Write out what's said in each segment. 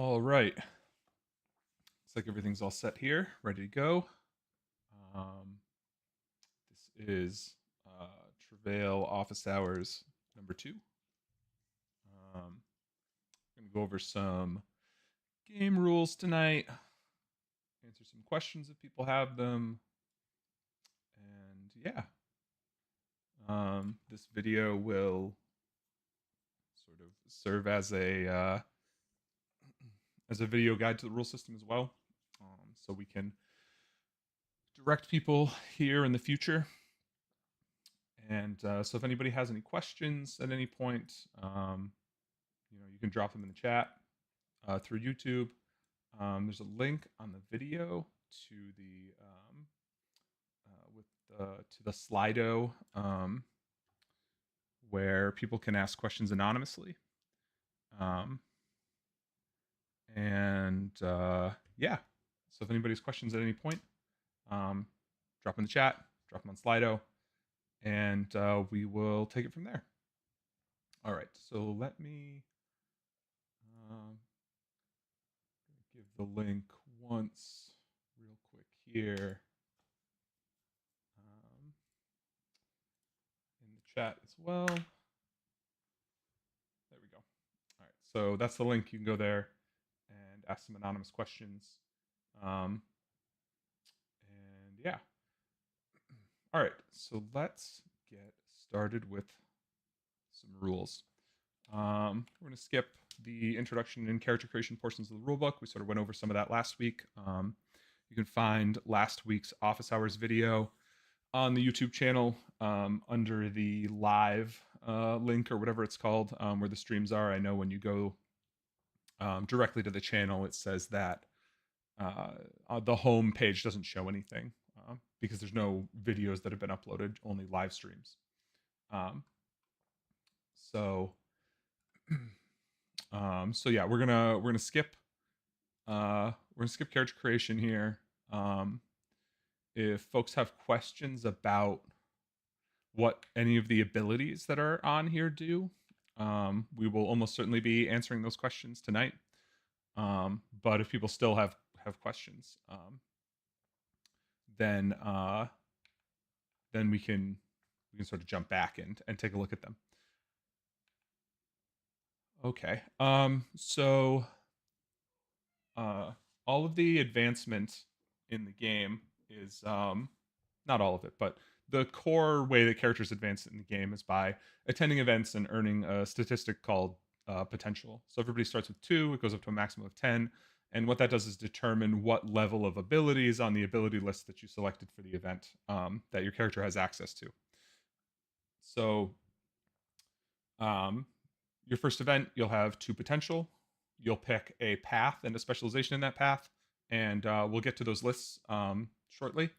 All right. Looks like everything's all set here, ready to go. Um, this is Travail Office Hours number 2. I'm going to go over some game rules tonight, answer some questions if people have them, and yeah. This video will sort of serve as a video guide to the rule system as well, so we can direct people here in the future. And so if anybody has any questions at any point, you can drop them in the chat through YouTube. There's a link on the video to the to the Slido, where people can ask questions anonymously. And yeah, so if anybody's questions at any point, drop them in the chat, drop them on Slido, and we will take it from there. All right, so let me give the link once real quick here in the chat as well. There we go. All right, so that's the link. You can go there and ask some anonymous questions. And yeah. All right, so let's get started with some rules. We're going to skip the introduction and character creation portions of the rulebook. We sort of went over some of that last week. You can find last week's office hours video on the YouTube channel under the live link or whatever it's called, where the streams are. I know when you go directly to the channel, it says that the home page doesn't show anything because there's no videos that have been uploaded, only live streams. So yeah, we're gonna skip character creation here. If folks have questions about what any of the abilities that are on here do, we will almost certainly be answering those questions tonight. But if people still have questions, then we can sort of jump back and take a look at them. Okay. So all of the advancement in the game is not all of it, but the core way that characters advance in the game is by attending events and earning a statistic called potential. So everybody starts with 2, it goes up to a maximum of 10, and what that does is determine what level of abilities on the ability list that you selected for the event that your character has access to. So your first event, you'll have 2 potential. You'll pick a path and a specialization in that path, and we'll get to those lists shortly.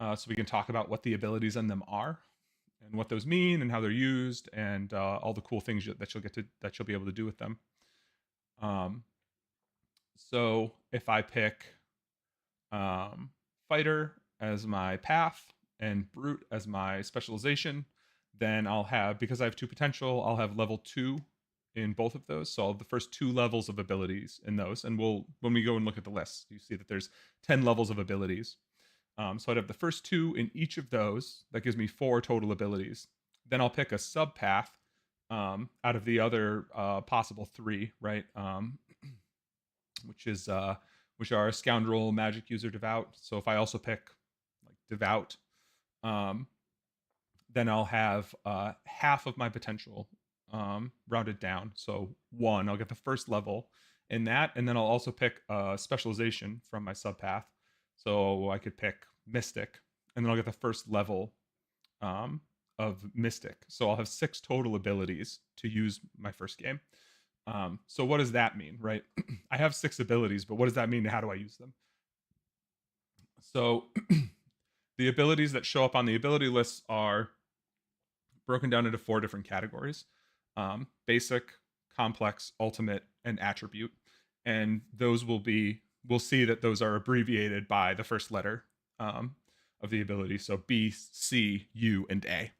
So we can talk about what the abilities in them are, and what those mean, and how they're used, and all the cool things that you'll be able to do with them. So if I pick fighter as my path and brute as my specialization, then I'll have, because I have 2 potential, I'll have level 2 in both of those. So I'll have the first 2 levels of abilities in those. And when we go and look at the list, you see that there's 10 levels of abilities. So I'd have the first 2 in each of those. That gives me 4 total abilities. Then I'll pick a sub path out of the other possible 3, right? Which are scoundrel, magic user, devout. So if I also pick like devout, then I'll have half of my potential rounded down. So 1, I'll get the first level in that, and then I'll also pick a specialization from my subpath. So I could pick Mystic, and then I'll get the first level of Mystic. So I'll have 6 total abilities to use my first game. So what does that mean, right? I have 6 abilities, but what does that mean? How do I use them? So the abilities that show up on the ability lists are broken down into 4 different categories: basic, complex, ultimate, and attribute. And those we'll see that those are abbreviated by the first letter of the ability. So B, C, U, and A.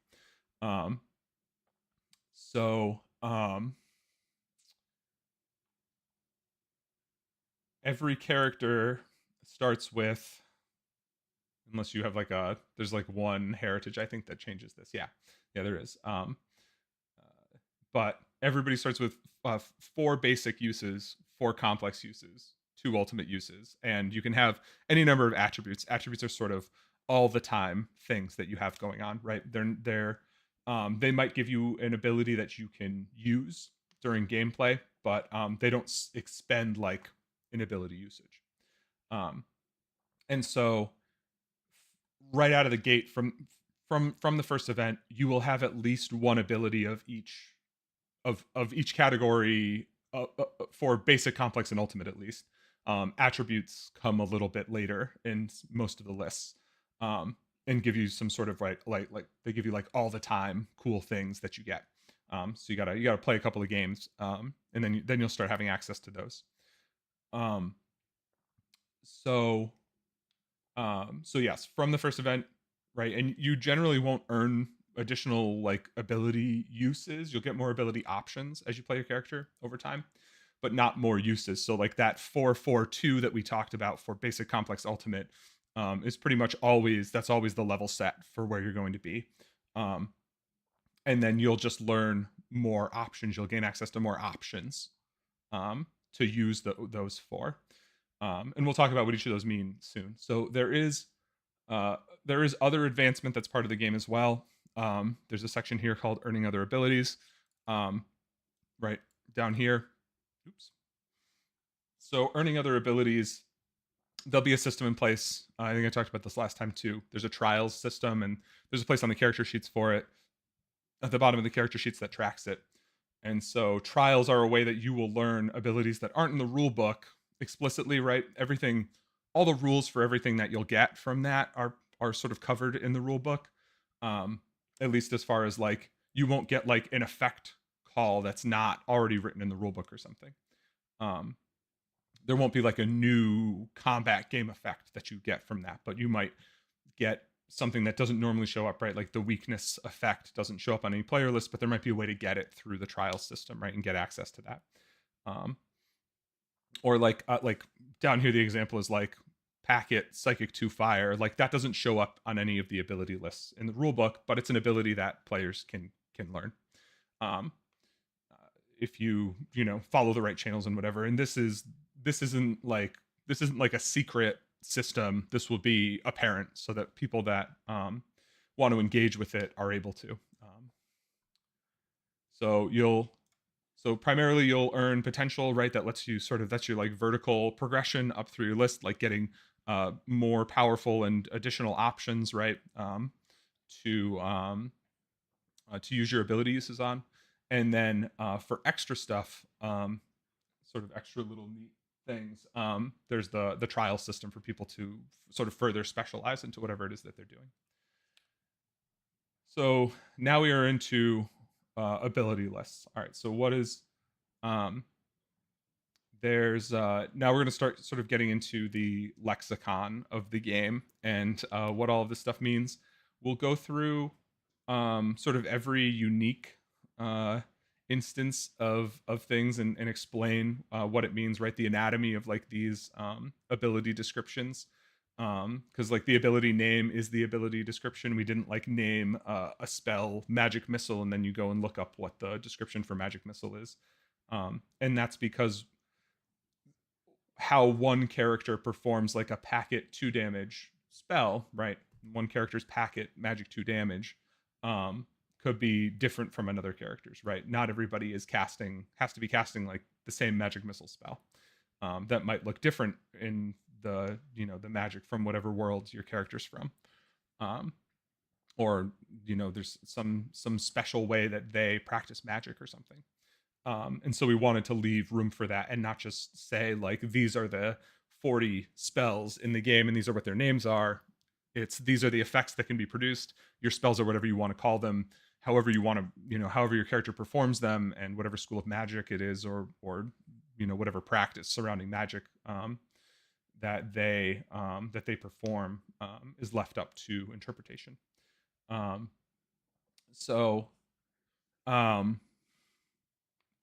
every character starts with, unless you have like there's like one heritage I think that changes this. Yeah, there is. But everybody starts with 4 basic uses, 4 complex uses, 2 ultimate uses, and you can have any number of attributes. Attributes are sort of all the time things that you have going on, right? They might give you an ability that you can use during gameplay, but they don't expend like an ability usage. Um, and so right out of the gate from the first event, you will have at least one ability of each category for basic, complex, and ultimate at least. Attributes come a little bit later in most of the lists, and give you some sort of like they give you like all the time cool things that you get. So you gotta play a couple of games, and then you'll start having access to those. Um, so so yes, from the first event, right? And you generally won't earn additional like ability uses. You'll get more ability options as you play your character over time, but not more uses. So like that 4-4-2 that we talked about for basic, complex, ultimate, is pretty much always that's always the level set for where you're going to be. Um, and then you'll just learn more options. You'll gain access to more options, to use those for. And we'll talk about what each of those mean soon. So uh, there is other advancement that's part of the game as well. There's a section here called earning other abilities, um, right down here. Oops. So earning other abilities, there'll be a system in place. I think I talked about this last time too. There's a trials system, and there's a place on the character sheets for it. At the bottom of the character sheets that tracks it. And so trials are a way that you will learn abilities that aren't in the rule book explicitly, right? Everything, all the rules for everything that you'll get from that are sort of covered in the rule book. Um, at least as far as like you won't get like an effect call that's not already written in the rule book or something. Um, there won't be like a new combat game effect that you get from that, but you might get something that doesn't normally show up, right? Like the weakness effect doesn't show up on any player list, but there might be a way to get it through the trial system, right, and get access to that. Um, or like down here, the example is like packet psychic 2 fire. Like that doesn't show up on any of the ability lists in the rule book, but it's an ability that players can learn. Um, if you follow the right channels and whatever. And this isn't like a secret system. This will be apparent so that people that want to engage with it are able to. So primarily you'll earn potential, right? That lets you that's your like vertical progression up through your list, like getting more powerful and additional options, right? To to use your ability uses on. And then for extra stuff, sort of extra little neat things, there's the trial system for people to sort of further specialize into whatever it is that they're doing. So now we are into ability lists. All right. So what is um, there's now we're going to start sort of getting into the lexicon of the game and what all of this stuff means. We'll go through sort of every unique uh, instance of things and explain what it means, right? The anatomy of like these ability descriptions. Because like the ability name is the ability description. We didn't like name a spell magic missile and then you go and look up what the description for magic missile is. And that's because how one character performs like a packet 2 damage spell, right? One character's packet magic 2 damage could be different from another character's, right? Not everybody has to be casting like the same magic missile spell. That might look different in the magic from whatever world your character's from. Or there's some special way that they practice magic or something. And so we wanted to leave room for that and not just say like these are the 40 spells in the game and these are what their names are. It's these are the effects that can be produced. Your spells are whatever you want to call them, however you want to, however your character performs them, and whatever school of magic it is, or whatever practice surrounding magic that they perform is left up to interpretation. Um, so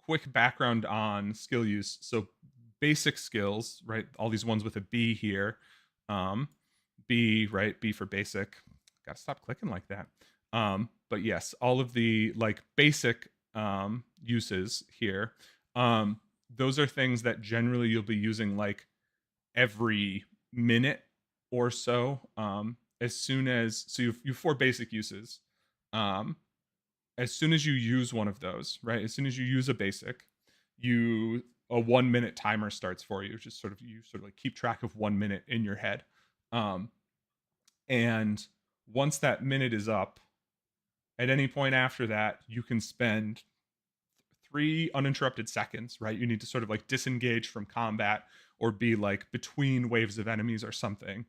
quick background on skill use. So basic skills, right? All these ones with a B here. B, right? B for basic. Gotta stop clicking like that. But yes, all of the like basic uses here. Those are things that generally you'll be using like every minute or so. As soon as so you've 4 basic uses. As soon as you use one of those, right? As soon as you use a basic, you a 1 minute timer starts for you. Just sort of you sort of like keep track of 1 minute in your head. And once that minute is up, at any point after that, you can spend 3 uninterrupted seconds, right? You need to sort of like disengage from combat or be like between waves of enemies or something,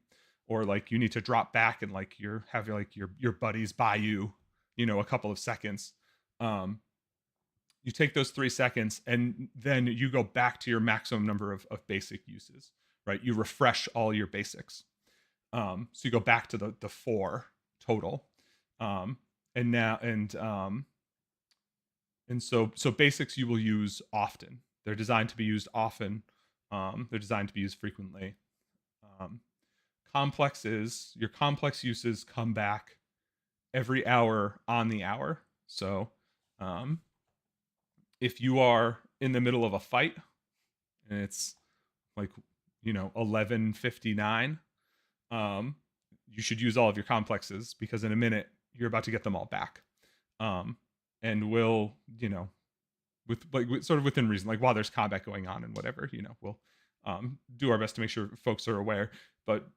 or like you need to drop back and like you're having like your buddies by you, a couple of seconds. You take those 3 seconds and then you go back to your maximum number of basic uses, right? You refresh all your basics. So you go back to the 4 total. And now and so basics you will use often. They're designed to be used often. They're designed to be used frequently. Complexes, your complex uses come back every hour on the hour. So if you are in the middle of a fight and it's like 11:59, you should use all of your complexes because in a minute you're about to get them all back. And we'll with like sort of within reason, like while there's combat going on and whatever, we'll do our best to make sure folks are aware. But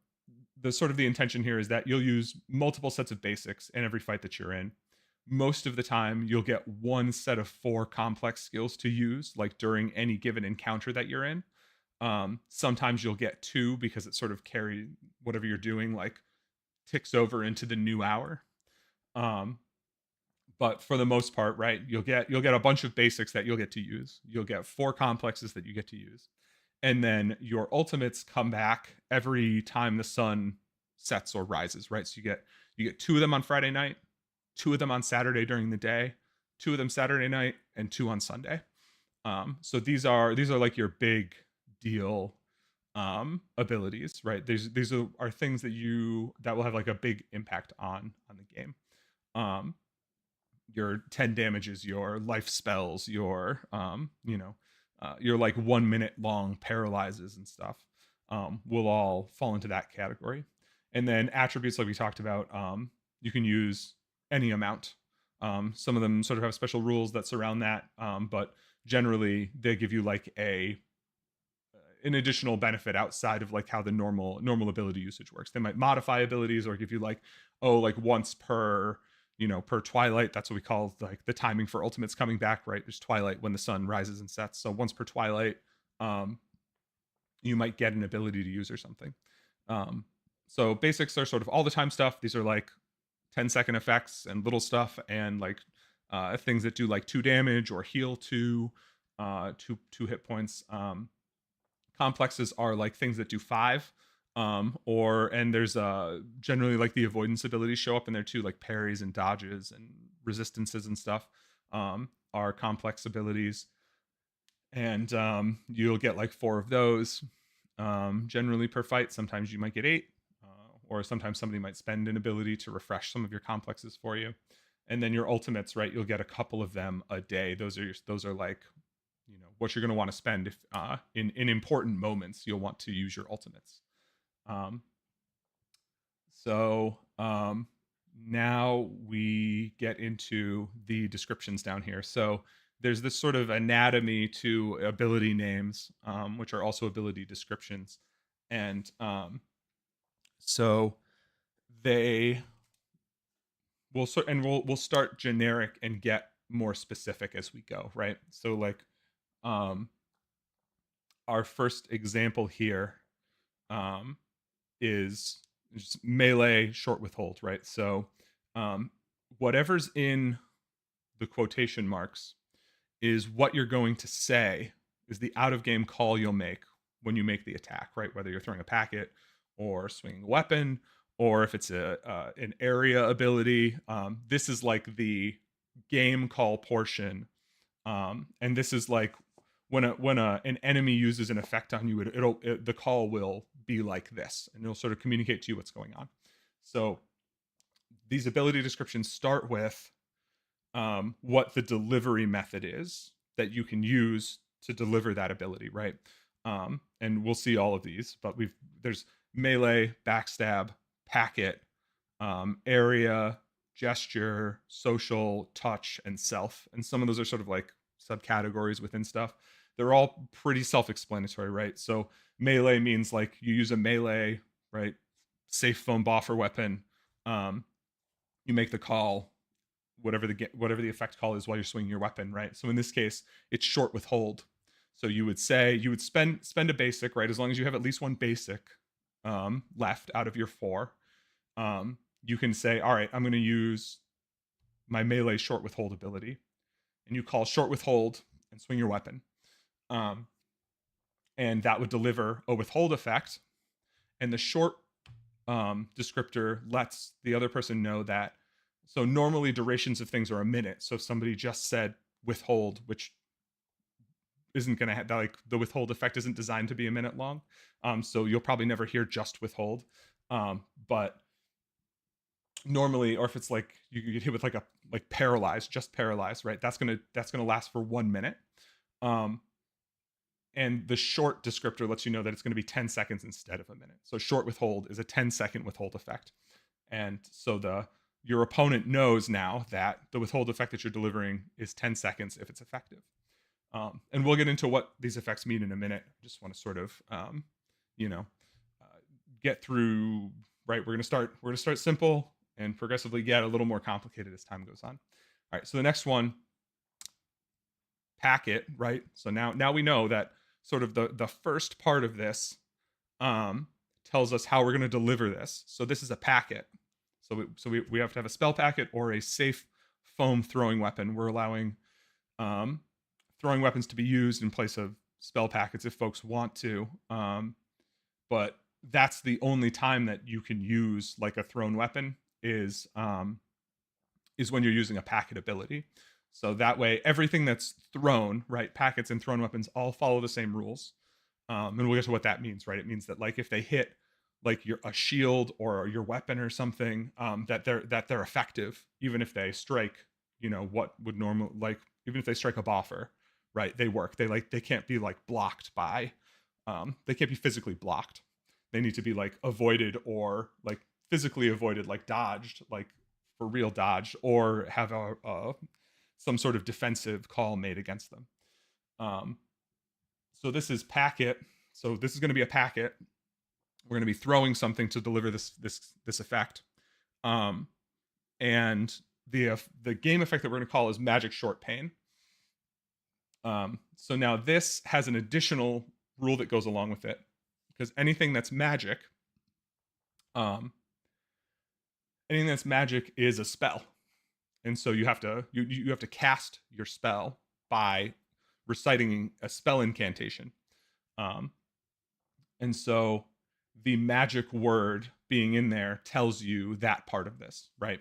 the sort of the intention here is that you'll use multiple sets of basics in every fight that you're in. Most of the time you'll get one set of 4 complex skills to use like during any given encounter that you're in. Sometimes you'll get 2 because it sort of carry whatever you're doing like ticks over into the new hour. But for the most part, right, you'll get a bunch of basics that you'll get to use. You'll get 4 complexes that you get to use. And then your ultimates come back every time the sun sets or rises, right? So you get 2 of them on Friday night, 2 of them on Saturday during the day, 2 of them Saturday night, and 2 on Sunday. So these are like your big deal abilities, right? These are things that will have like a big impact on the game. Your 10 damages, your life spells, your your like 1 minute long paralyzes and stuff will all fall into that category. And then attributes, like we talked about, you can use any amount. Some of them sort of have special rules that surround that, but generally they give you like an additional benefit outside of like how the normal ability usage works. They might modify abilities or give you like once per per twilight. That's what we call like the timing for ultimates coming back, right? There's twilight when the sun rises and sets, so once per twilight you might get an ability to use or something. So basics are sort of all the time stuff. These are like 10-second effects and little stuff and like things that do like 2 damage or heal 2 hit points. Complexes are like things that do 5, and there's generally like the avoidance abilities show up in there too, like parries and dodges and resistances and stuff are complex abilities. And you'll get like 4 of those generally per fight. Sometimes you might get 8, or sometimes somebody might spend an ability to refresh some of your complexes for you. And then your ultimates, right? You'll get a couple of them a day. Those are like what you're going to want to spend if in important moments you'll want to use your ultimates. So now we get into the descriptions down here. So there's this sort of anatomy to ability names, which are also ability descriptions. And so they will we'll start generic and get more specific as we go, right? So like our first example here is just melee short withhold, right? So whatever's in the quotation marks is what you're going to say, is the out of game call you'll make when you make the attack, right? Whether you're throwing a packet or swinging a weapon, or if it's an area ability. This is like the game call portion, and this is like an enemy uses an effect on you, the call will be like this, and it'll sort of communicate to you what's going on. So these ability descriptions start with what the delivery method is that you can use to deliver that ability, right? And we'll see all of these, but there's melee, backstab, packet, area, gesture, social, touch, and self. And some of those are sort of like subcategories within stuff. They're all pretty self-explanatory, right? So melee means like you use a melee, right? Safe foam boffer weapon. You make the call, whatever the effect call is while you're swinging your weapon, right? So in this case, it's short withhold. So you would spend a basic, right? As long as you have at least one basic left out of your 4, you can say, all right, I'm going to use my melee short withhold ability, and you call short withhold and swing your weapon, and that would deliver a withhold effect, and the short descriptor lets the other person know that. So normally durations of things are a minute. So if somebody just said withhold, which isn't going to have, like, the withhold effect isn't designed to be a minute long, so you'll probably never hear just withhold, but normally, or if it's like you get hit with like paralyzed, just paralyzed, right? That's gonna last for 1 minute, and the short descriptor lets you know that it's going to be 10 seconds instead of a minute. So short withhold is a 10-second withhold effect, and so your opponent knows now that the withhold effect that you're delivering is 10 seconds if it's effective. And we'll get into what these effects mean in a minute. I just want to sort of, get through. Right, we're gonna start simple and progressively get a little more complicated as time goes on. All right, so the next one, packet, right? So now we know that sort of the first part of this tells us how we're going to deliver this. So this is a packet. So we have to have a spell packet or a safe foam throwing weapon. We're allowing throwing weapons to be used in place of spell packets if folks want to, but that's the only time that you can use like a thrown weapon is when you're using a packet ability. So that way, everything that's thrown, right, packets and thrown weapons all follow the same rules. And we'll get to what that means, right? It means that like if they hit like a shield or your weapon or something, that they're effective, even if they strike, what would normal, like even if they strike a boffer, right? They work. They can't be like blocked by, they can't be physically blocked. They need to be like avoided or like physically avoided, like dodged, like for real dodged, or have some sort of defensive call made against them. So this is packet. So this is going to be a packet. We're going to be throwing something to deliver this effect. And the game effect that we're going to call is magic short pain. So now this has an additional rule that goes along with it, because anything that's magic is a spell, and so you have to cast your spell by reciting a spell incantation, and so the magic word being in there tells you that part of this, right?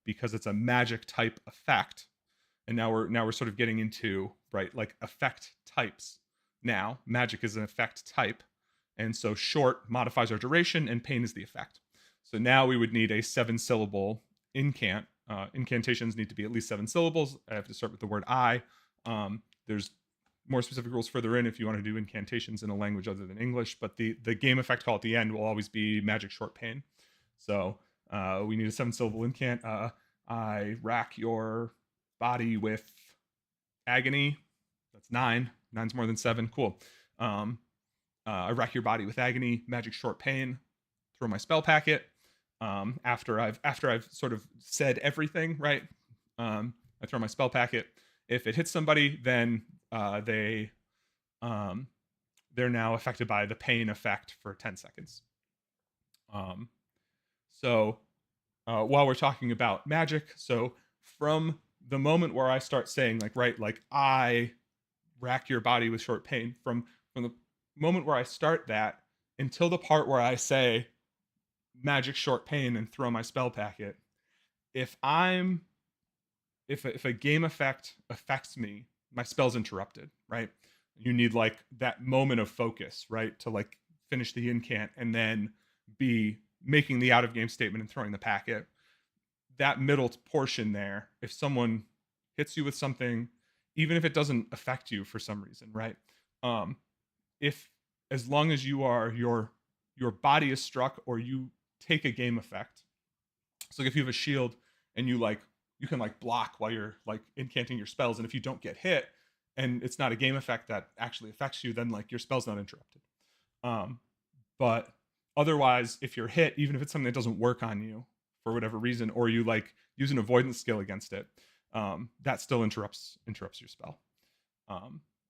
Because it's a magic type effect, and now we're sort of getting into, right, like effect types. Now magic is an effect type, and so short modifies our duration and pain is the effect. So now we would need a 7-syllable incant. Incantations need to be at least 7 syllables. I have to start with the word I. There's more specific rules further in if you want to do incantations in a language other than English, but the game effect call at the end will always be magic short pain. So we need a 7-syllable incant. I rack your body with agony. That's 9. 9's more than 7. Cool. I rack your body with agony, magic short pain, throw my spell packet. After I've sort of said everything, right? I throw my spell packet. If it hits somebody, then they're now affected by the pain effect for 10 seconds. So while we're talking about magic, so from the moment where I start saying like, right, like I rack your body with short pain, from the moment where I start that until the part where I say magic short pain and throw my spell packet, if a game effect affects me my spell's interrupted, right? You need like that moment of focus, right, to like finish the incant and then be making the out of game statement and throwing the packet. That middle portion there, if someone hits you with something, even if it doesn't affect you for some reason, right? If as long as your body is struck or you take a game effect. So if you have a shield and you can like block while you're like incanting your spells, and if you don't get hit and it's not a game effect that actually affects you, then like your spell's not interrupted. But otherwise, if you're hit, even if it's something that doesn't work on you for whatever reason, or you like use an avoidance skill against it, that still interrupts your spell.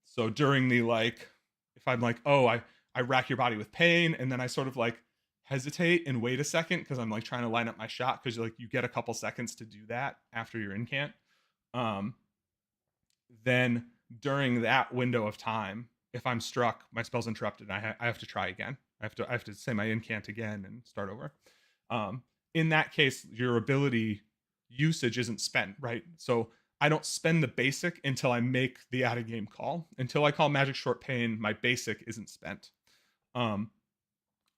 So during the like, if I'm like, oh, I rack your body with pain, and then I sort of like hesitate and wait a second because I'm like trying to line up my shot, because like you get a couple seconds to do that after your incant. Then during that window of time, if I'm struck, my spell's interrupted. I have to try again. I have to say my incant again and start over. In that case, your ability usage isn't spent, right? So I don't spend the basic until I make the out of game call. Until I call Magic Short Pain, my basic isn't spent.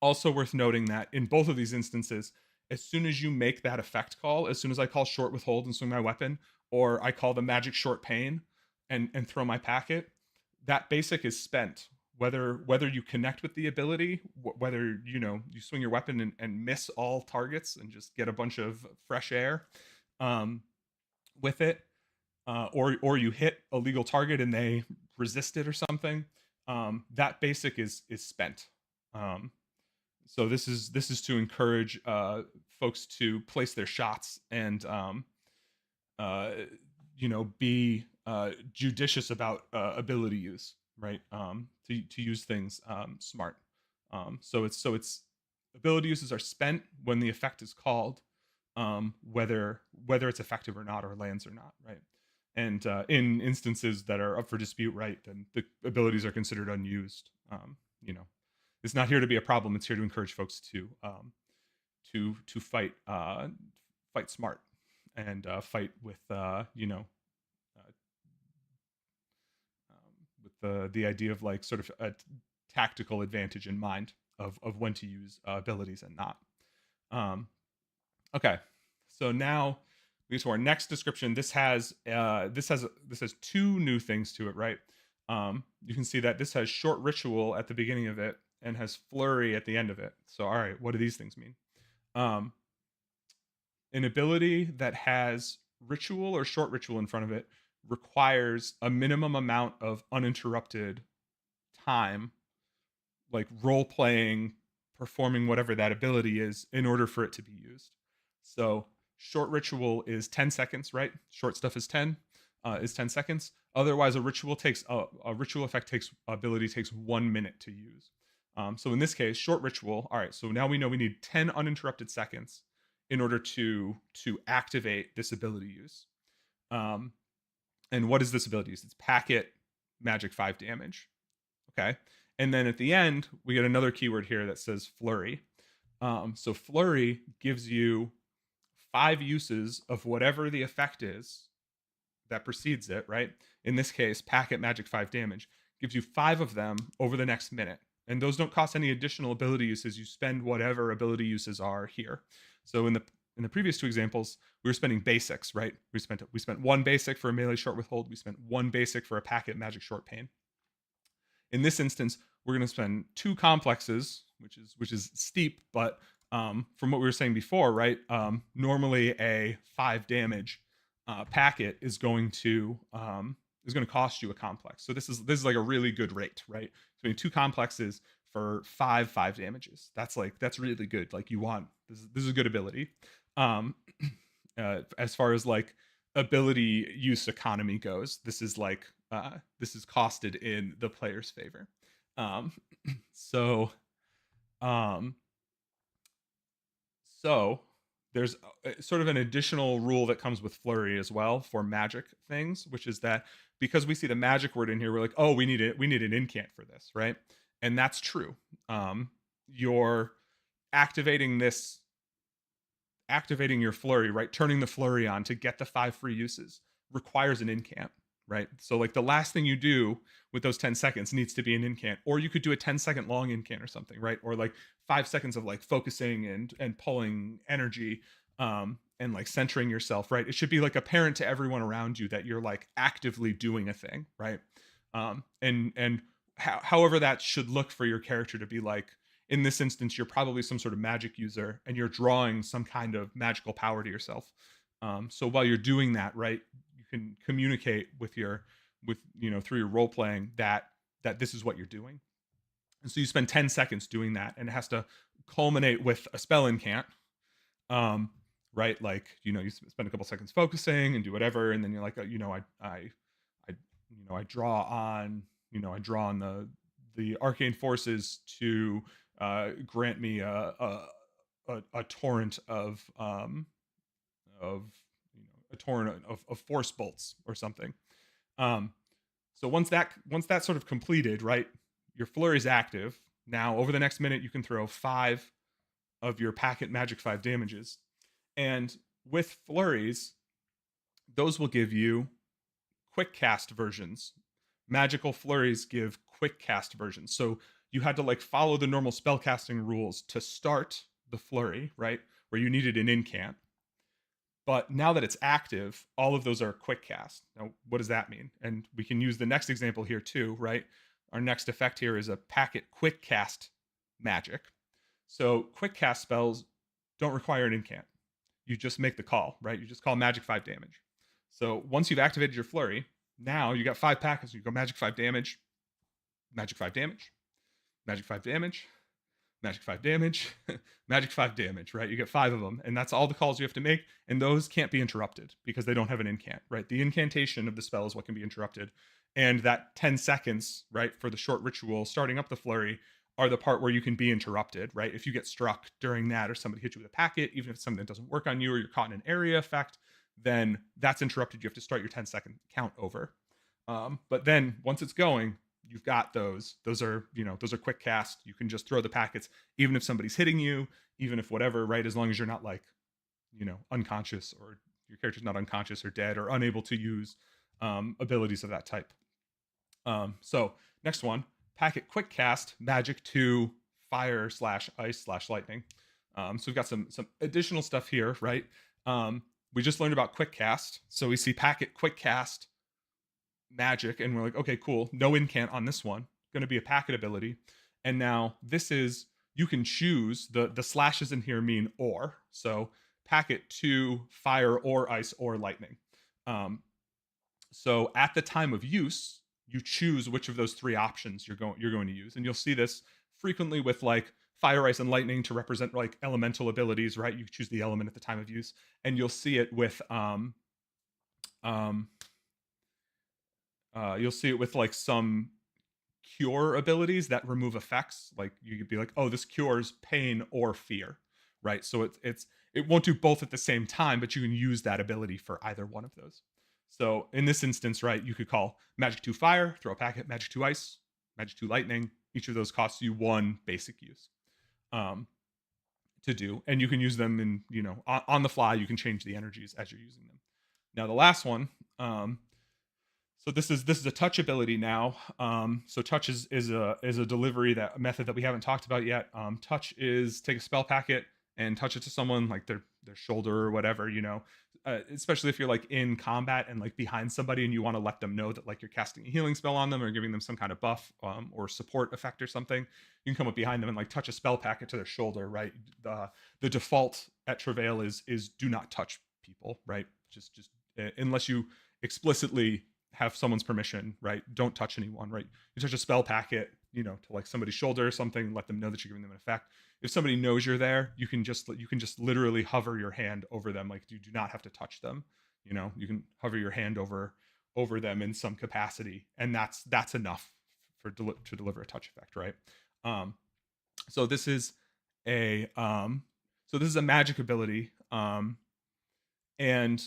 Also worth noting that in both of these instances, as soon as you make that effect call, as soon as I call Short Withhold and swing my weapon, or I call the Magic Short Pain and throw my packet, that basic is spent. Whether you connect with the ability, whether you swing your weapon and miss all targets and just get a bunch of fresh air with it, or you hit a legal target and they resist it or something, that basic is spent. So this is to encourage folks to place their shots and be judicious about ability use, right? To use things smart. So it's ability uses are spent when the effect is called, whether it's effective or not, or lands or not, right? And in instances that are up for dispute, right, then the abilities are considered unused. It's not here to be a problem. It's here to encourage folks to fight smart and fight with with the idea of like sort of a tactical advantage in mind of when to use abilities and not. Okay, so now we get to our next description. This has two new things to it, right? You can see that this has short ritual at the beginning of it and has flurry at the end of it. So, all right, what do these things mean? An ability that has ritual or short ritual in front of it requires a minimum amount of uninterrupted time, like role playing, performing whatever that ability is, in order for it to be used. So short ritual is 10 seconds, right? Short stuff is 10 seconds. Otherwise, a ritual effect ability takes 1 minute to use. So in this case, short ritual. All right, so now we know we need 10 uninterrupted seconds in order to activate this ability use. And what is this ability use? It's packet magic 5 damage. Okay, and then at the end we get another keyword here that says flurry. So flurry gives you 5 uses of whatever the effect is that precedes it, right? In this case, packet magic 5 damage gives you 5 of them over the next minute. And those don't cost any additional ability uses. You spend whatever ability uses are here. So in the previous two examples, we were spending basics, right? We spent 1 basic for a melee short withhold. We spent 1 basic for a packet magic short pain. In this instance, we're going to spend 2 complexes, which is steep, but from what we were saying before, right? Normally a 5 damage packet is going to cost you a complex. So this is like a really good rate, right? So in 2 complexes for 5 damages. That's really good. Like you want this is a good ability. As far as like ability use economy goes, this is costed in the player's favor. So there's sort of an additional rule that comes with flurry as well for magic things, which is that because we see the magic word in here, we're like, oh, we need an incant for this, right? And that's true. You're activating your flurry, right? Turning the flurry on to get the 5 free uses requires an incant, right? So like the last thing you do with those 10 seconds needs to be an incant, or you could do a 10-second long incant or something, right? Or like 5 seconds of like focusing and pulling energy, and like centering yourself, right? It should be like apparent to everyone around you that you're like actively doing a thing, right? And however that should look for your character to be like, in this instance, you're probably some sort of magic user and you're drawing some kind of magical power to yourself. So while you're doing that, right, you can communicate with through your role playing that this is what you're doing. And so you spend 10 seconds doing that, and it has to culminate with a spell incant. Um, right, like you spend a couple seconds focusing and do whatever, and then you're like, I draw on the arcane forces to grant me a torrent of a torrent of force bolts or something. Um, so once that's sort of completed, right, your flurry is active. Now over the next minute, you can throw 5 of your packet magic 5 damages, and with flurries, those will give you quick cast versions. Magical flurries give quick cast versions. So you had to like follow the normal spellcasting rules to start the flurry, right? Where you needed an incant. But now that it's active, all of those are quick cast. Now, what does that mean? And we can use the next example here too, right? Our next effect here is a packet quick cast magic. So quick cast spells don't require an incant. You just make the call, right? You just call magic 5 damage. So once you've activated your flurry, now you got 5 packets. You go magic 5 damage, magic 5 damage, magic 5 damage, magic 5 damage, magic 5 damage, right? You get 5 of them, and that's all the calls you have to make, and those can't be interrupted because they don't have an incant, right? The incantation of the spell is what can be interrupted, and that 10 seconds, right, for the short ritual starting up the flurry are the part where you can be interrupted, right? If you get struck during that, or somebody hits you with a packet, even if it's something that doesn't work on you, or you're caught in an area effect, then that's interrupted. You have to start your 10-second count over. But then once it's going, you've got those. Those are quick cast. You can just throw the packets, even if somebody's hitting you, even if whatever, right? As long as you're not like, unconscious, or your character's not unconscious or dead or unable to use abilities of that type. So next one, packet quick cast magic to fire / ice / lightning. So we've got some additional stuff here, right? We just learned about quick cast, so we see packet quick cast magic, and we're like, okay, cool, no incant on this one, going to be a packet ability. And now this is, you can choose, the slashes in here mean or, so packet to fire or ice or lightning. So at the time of use, you choose which of those 3 options you're going to use, and you'll see this frequently with like fire, ice, and lightning to represent like elemental abilities, right? You choose the element at the time of use, and you'll see it with you'll see it with like some cure abilities that remove effects. Like you could be like, oh, this cures pain or fear, right? So it won't do both at the same time, but you can use that ability for either one of those. So in this instance, right, you could call magic 2 fire, throw a packet, magic 2 ice, magic 2 lightning. Each of those costs you 1 basic use to do, and you can use them in on the fly. You can change the energies as you're using them. Now the last one, so this is a touch ability now. So touch is a delivery method that we haven't talked about yet. Touch is take a spell packet and touch it to someone, like their shoulder or whatever, especially if you're like in combat and like behind somebody and you want to let them know that like you're casting a healing spell on them or giving them some kind of buff or support effect or something. You can come up behind them and like touch a spell packet to their shoulder, right? The default at Travail is do not touch people, right? Just unless you explicitly have someone's permission, right? Don't touch anyone, right? You touch a spell packet, to like somebody's shoulder or something, let them know that you're giving them an effect. If somebody knows you're there, you can just literally hover your hand over them. Like you do not have to touch them. You can hover your hand over them in some capacity, and that's enough to deliver a touch effect, right? So this is a magic ability, and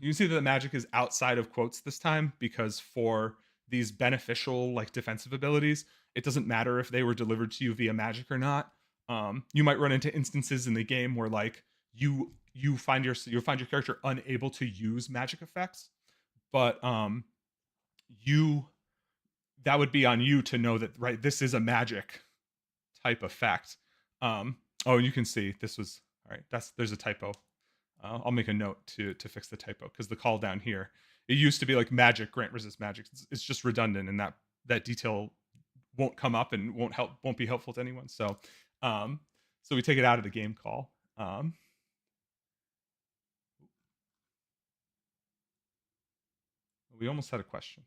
you can see that the magic is outside of quotes this time, because for these beneficial like defensive abilities, it doesn't matter if they were delivered to you via magic or not. You might run into instances in the game where like you find your character unable to use magic effects, but you that would be on you to know that, right, this is a magic type effect. Oh, you can see this was all right. There's a typo. I'll make a note to fix the typo because the call down here, it used to be like magic grant resist magic. It's just redundant, and that detail won't come up and won't be helpful to anyone. Um, so we take it out of the game call. We almost had a question.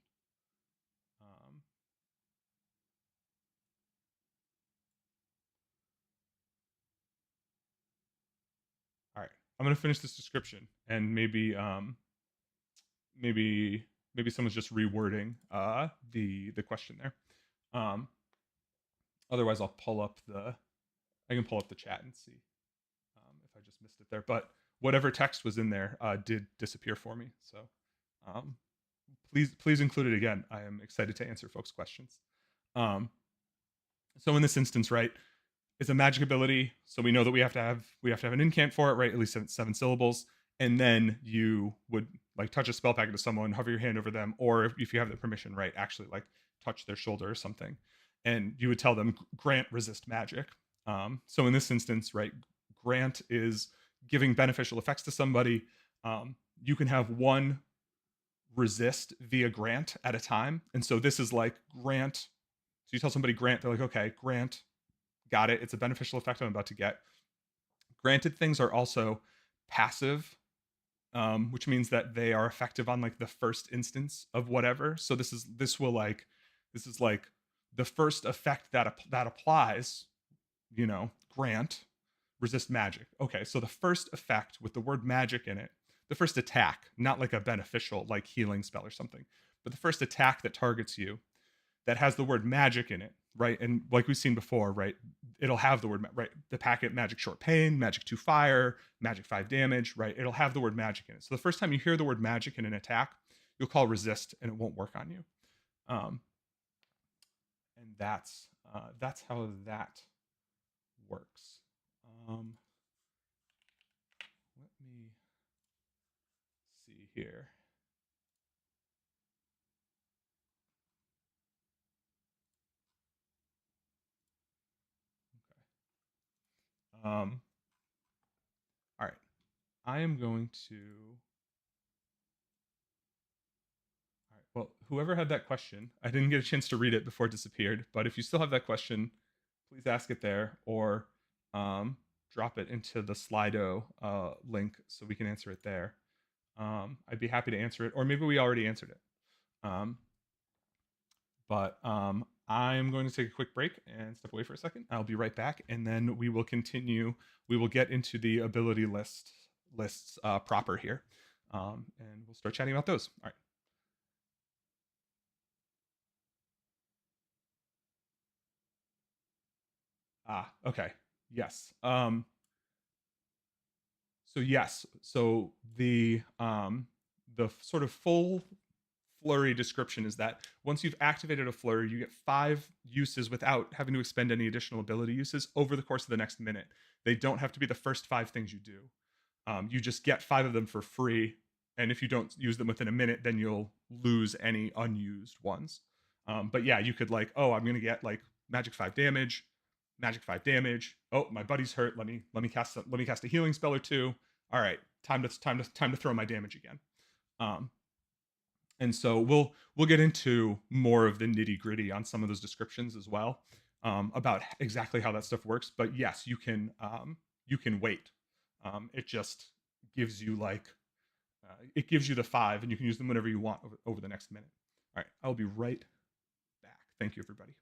All right, I'm gonna finish this description, and maybe maybe someone's just rewording the question there. Um, Otherwise, I can pull up the chat and see if I just missed it there. But whatever text was in there did disappear for me. So um, please include it again. I am excited to answer folks' questions. Um, so in this instance, right, it's a magic ability, so we know that we have to have an incant for it, right? At least seven syllables, and then you would like touch a spell packet to someone, hover your hand over them, or if you have the permission, right, actually like touch their shoulder or something, and you would tell them grant resist magic. So in this instance, right, grant is giving beneficial effects to somebody. You can have one resist via grant at a time, and so this is like grant. So you tell somebody grant, they're like, okay, grant, got it. It's a beneficial effect I'm about to get. Granted, things are also passive, which means that they are effective on like the first instance of whatever. So this is like the first effect that applies. Grant resist magic. Okay, so the first effect with the word magic in it, the first attack, not like a beneficial like healing spell or something, but the first attack that targets you that has the word magic in it, right? And like we've seen before, right? It'll have the word, right? The packet magic short pain, magic 2 fire, magic 5 damage, right? It'll have the word magic in it. So the first time you hear the word magic in an attack, you'll call resist and it won't work on you. And that's how that works. Let me see here. Okay. All right. I am going to. All right. Well, whoever had that question, I didn't get a chance to read it before it disappeared. But if you still have that question, please ask it there or drop it into the Slido link so we can answer it there. I'd be happy to answer it, or maybe we already answered it. But I'm going to take a quick break and step away for a second. I'll be right back, and then we will continue. We will get into the ability lists proper here, and we'll start chatting about those. All right. Okay. Yes. So yes. So the sort of full flurry description is that once you've activated a flurry, you get 5 uses without having to expend any additional ability uses over the course of the next minute. They don't have to be the first 5 things you do. You just get 5 of them for free, and if you don't use them within a minute, then you'll lose any unused ones. But yeah, you could like, oh, I'm gonna get like magic 5 damage, magic 5 damage. Oh, my buddy's hurt. Let me cast a healing spell or two. All right, time to throw my damage again. Um, and so we'll get into more of the nitty gritty on some of those descriptions as well, about exactly how that stuff works. But yes, you can wait. It just gives you like it gives you the 5, and you can use them whenever you want over the next minute. All right, I'll be right back. Thank you, everybody.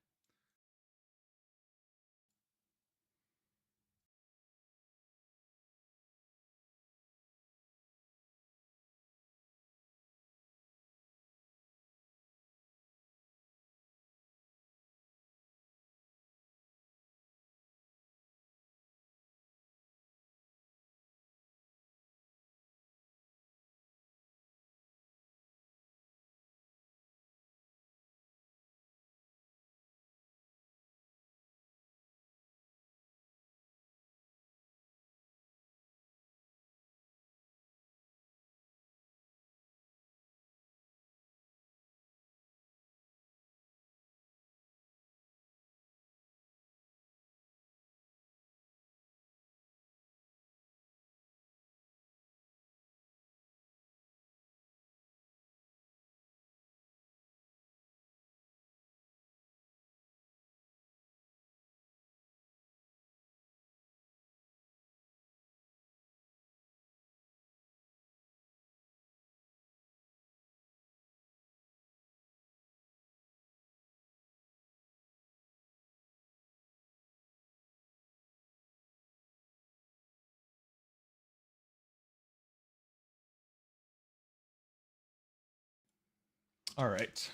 All right.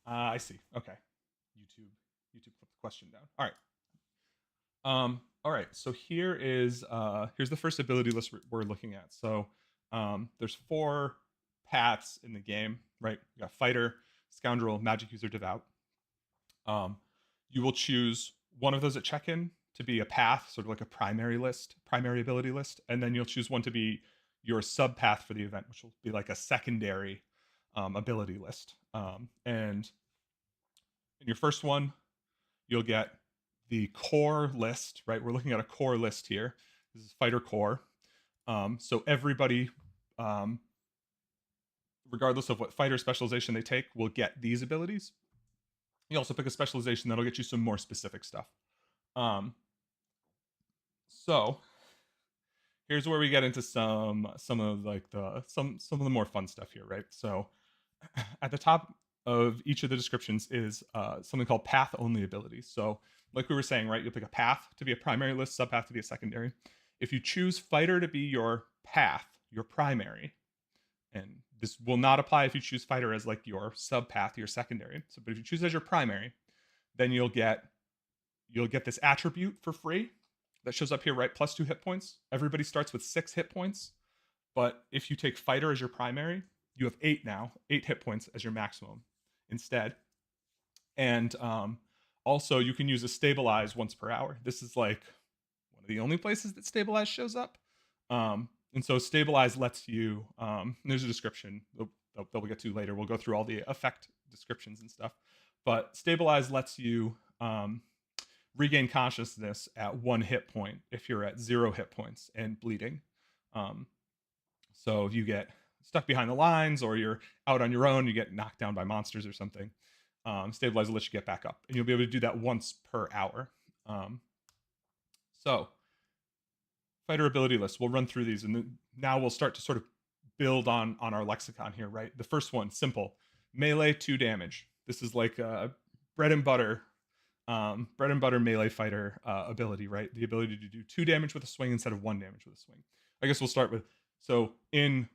I see. Okay. YouTube put the question down. All right. All right. So here's the first ability list we're looking at. So there's 4 paths in the game, right? You got fighter, scoundrel, magic user, devout. Um, you will choose one of those at check-in to be a path, sort of like a primary ability list, and then you'll choose one to be your sub path for the event, which will be like a secondary ability list. And in your first one, you'll get the core list, right? We're looking at a core list here. This is fighter core. So everybody, regardless of what fighter specialization they take, will get these abilities. You also pick a specialization that'll get you some more specific stuff. So here's where we get into some of like some of the more fun stuff here, right? So at the top of each of the descriptions is something called path only abilities. So like we were saying, right, you'll pick a path to be a primary list, subpath to be a secondary. If you choose fighter to be your path, your primary, and this will not apply if you choose fighter as like your subpath, your secondary. So, but if you choose as your primary, then you'll get this attribute for free that shows up here, right? Plus 2 hit points. Everybody starts with 6 hit points, but if you take fighter as your primary, you have 8 now, 8 hit points as your maximum instead. And also, you can use a stabilize once per hour. This is like one of the only places that stabilize shows up. And so stabilize lets you, there's a description that we'll get to later. We'll go through all the effect descriptions and stuff. But stabilize lets you regain consciousness at 1 hit point if you're at 0 hit points and bleeding. So if you get stuck behind the lines or you're out on your own, you get knocked down by monsters or something, stabilize will let you get back up. And you'll be able to do that once per hour. So fighter ability list, we'll run through these, and now we'll start to sort of build on our lexicon here, right? The first one, simple, melee 2 damage. This is like bread and butter melee fighter ability, right? The ability to do 2 damage with a swing instead of 1 damage with a swing. I guess we'll start with, so in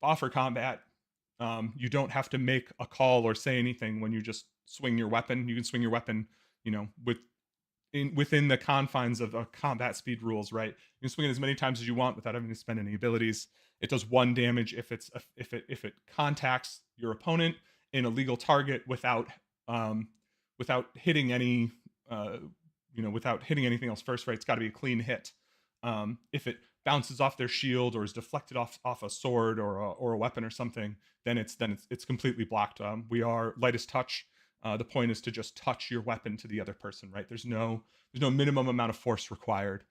offer combat, you don't have to make a call or say anything when you just swing your weapon. You can swing your weapon, within the confines of combat speed rules, right? You can swing it as many times as you want without having to spend any abilities. It does 1 damage if it contacts your opponent in a legal target without hitting any without hitting anything else first, right? It's got to be a clean hit. If it bounces off their shield or is deflected off a sword or a weapon or something, then it's completely blocked. We are lightest touch. The point is to just touch your weapon to the other person, right? There's no minimum amount of force required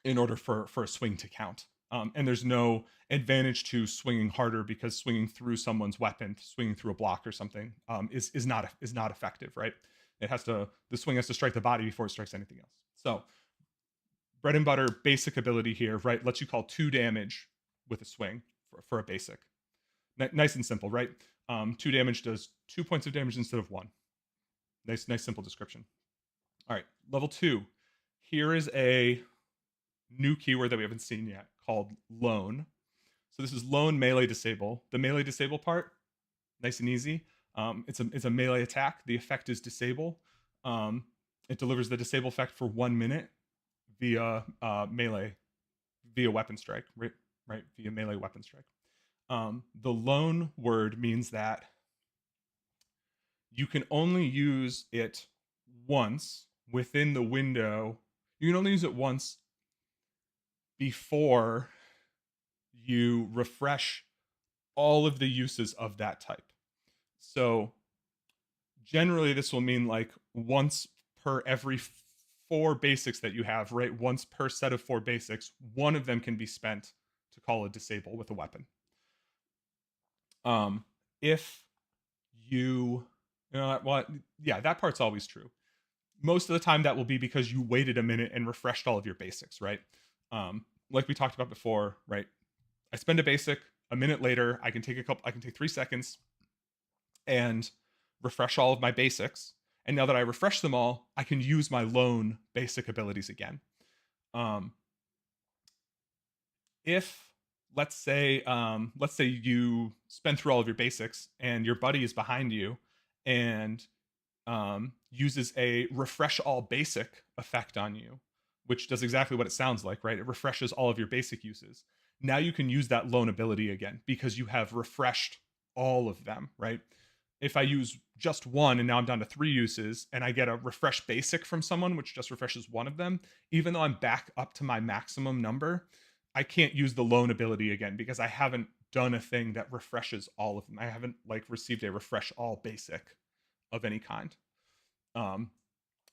in order for a swing to count. And there's no advantage to swinging harder because swinging through someone's weapon, swinging through a block or something, is not effective, right? The swing has to strike the body before it strikes anything else. So bread and butter basic ability here, right? Lets you call 2 damage with a swing for a basic. Nice and simple, right? 2 damage does 2 points of damage instead of 1. Nice simple description. All right, level 2. Here is a new keyword that we haven't seen yet called lone. So this is lone melee disable. The melee disable part, nice and easy. It's a melee attack. The effect is disable. It delivers the disable effect for 1 minute via melee, via weapon strike, right? Via melee weapon strike. The lone word means that you can only use it once within the window. You can only use it once before you refresh all of the uses of that type. So generally this will mean like once per every 4 basics that you have, right? Once per set of 4 basics, one of them can be spent to call a disable with a weapon. If that part's always true. Most of the time that will be because you waited a minute and refreshed all of your basics, right? Like we talked about before, right? I spend a basic, a minute later, I can take 3 seconds and refresh all of my basics. And now that I refresh them all, I can use my lone basic abilities again. If let's say you spend through all of your basics and your buddy is behind you and uses a refresh all basic effect on you, which does exactly what it sounds like, right? It refreshes all of your basic uses. Now you can use that lone ability again because you have refreshed all of them, right? If I use just one and now I'm down to 3 uses and I get a refresh basic from someone, which just refreshes one of them, even though I'm back up to my maximum number, I can't use the lone ability again because I haven't done a thing that refreshes all of them. I haven't like received a refresh all basic of any kind. Um,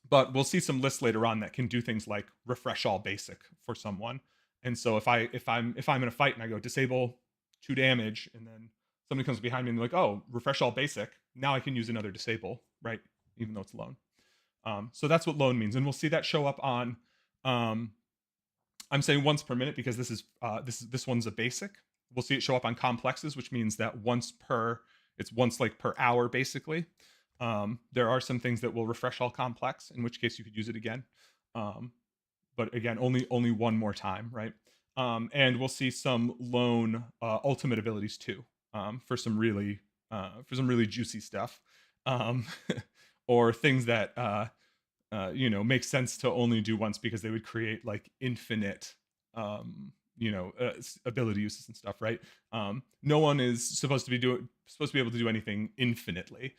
but we'll see some lists later on that can do things like refresh all basic for someone. And so if I'm in a fight and I go disable 2 damage, and then somebody comes behind me and they're like, oh, refresh all basic, now I can use another disable, right? Even though it's lone. So that's what lone means, and we'll see that show up on. I'm saying once per minute because this one's a basic. We'll see it show up on complexes, which means that it's once like per hour basically. There are some things that will refresh all complex, in which case you could use it again. But again, only one more time, right? And we'll see some lone ultimate abilities too, for some really juicy stuff, or things that make sense to only do once because they would create like infinite ability uses and stuff, right? No one is supposed to be able to do anything infinitely.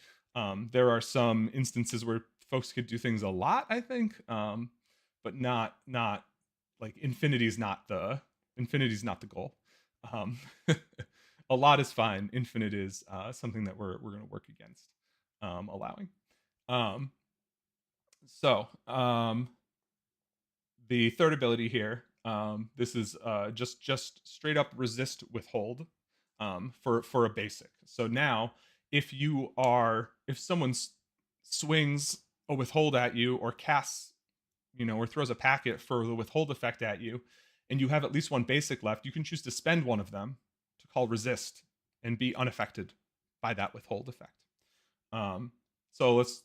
There are some instances where folks could do things a lot, I think, but not like infinity is not the goal. Um, a lot is fine. Infinite is something that we're going to work against allowing. So the third ability here, this is just straight up resist withhold for a basic. So now if someone swings a withhold at you or casts, or throws a packet for the withhold effect at you, and you have at least one basic left, you can choose to spend one of them to call resist and be unaffected by that withhold effect. So let's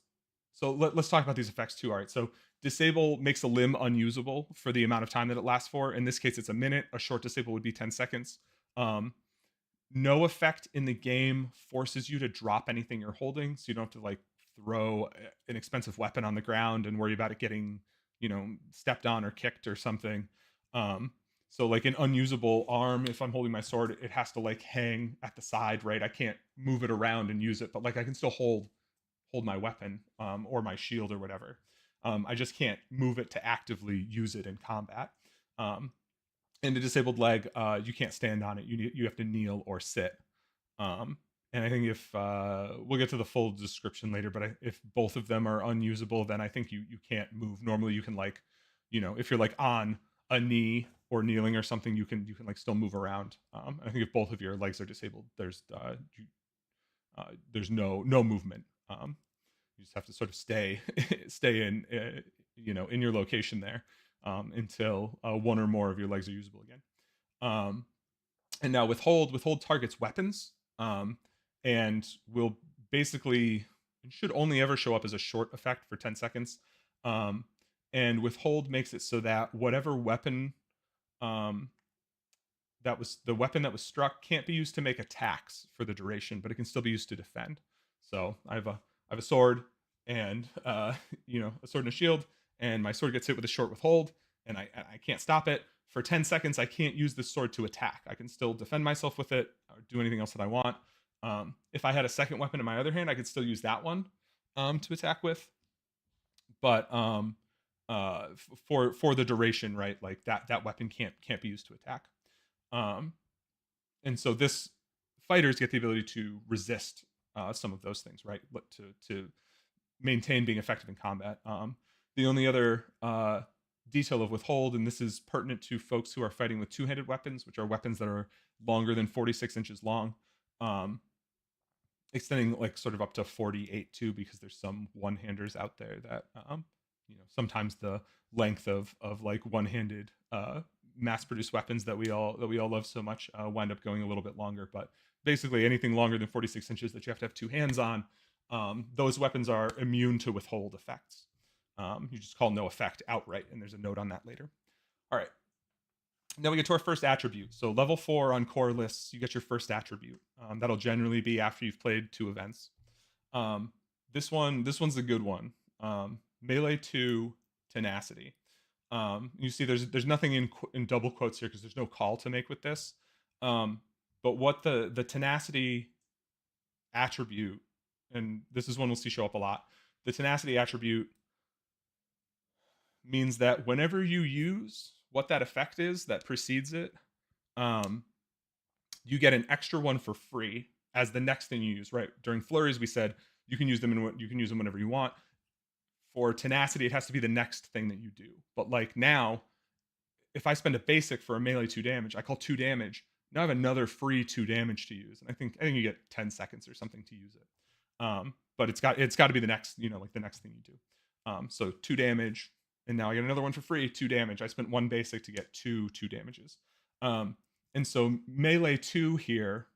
talk about these effects too. All right, so disable makes a limb unusable for the amount of time that it lasts for. In this case, it's a minute. A short disable would be 10 seconds. No effect in the game forces you to drop anything you're holding, so you don't have to like throw an expensive weapon on the ground and worry about it getting, stepped on or kicked or something. So like an unusable arm, if I'm holding my sword, it has to like hang at the side, right? I can't move it around and use it, but like I can still hold my weapon or my shield or whatever. I just can't move it to actively use it in combat. And a disabled leg, you can't stand on it. You have to kneel or sit. And I think if we'll get to the full description later, but if both of them are unusable, then I think you can't move. Normally, you can like, if you're like on a knee or kneeling or something, you can like still move around. I think if both of your legs are disabled, there's no movement. You just have to sort of stay in in your location there until one or more of your legs are usable again. And now withhold targets weapons, and will basically, it should only ever show up as a short effect for 10 seconds. And withhold makes it so that whatever weapon that was struck can't be used to make attacks for the duration, but it can still be used to defend. So I have a sword and a sword and a shield, and my sword gets hit with a short withhold, and I can't stop it. For 10 seconds, I can't use this sword to attack. I can still defend myself with it or do anything else that I want. If I had a second weapon in my other hand, I could still use that one to attack with. But for the duration, right, like that weapon can't be used to attack. And so this fighters get the ability to resist some of those things, right, to maintain being effective in combat. The only other detail of withhold, and this is pertinent to folks who are fighting with two-handed weapons, which are weapons that are longer than 46 inches long, extending like sort of up to 48 too, because there's some one-handers out there that sometimes the length of like one-handed mass-produced weapons that we all love so much wind up going a little bit longer. But basically anything longer than 46 inches that you have to have two hands on, those weapons are immune to withhold effects. You just call no effect outright, and there's a note on that later. All right. Now we get to our first attribute. So level 4 on core lists, you get your first attribute. That'll generally be after you've played 2 events. Um, this one's a good one. Melee 2 tenacity. You see, there's nothing in double quotes here because there's no call to make with this. But what the tenacity attribute, and this is one we'll see show up a lot. The tenacity attribute means that whenever you use what that effect is that precedes it, um, you get an extra one for free as the next thing you use. Right, during flurries we said you can use them whenever you want. For tenacity, it has to be the next thing that you do. But like now, if I spend a basic for a melee 2 damage, I call 2 damage. Now I have another free 2 damage to use, and I think you get 10 seconds or something to use it. But it's got to be the next, like the next thing you do. So 2 damage, and now I get another one for free, 2 damage. I spent 1 basic to get 2 damages. And so melee 2 here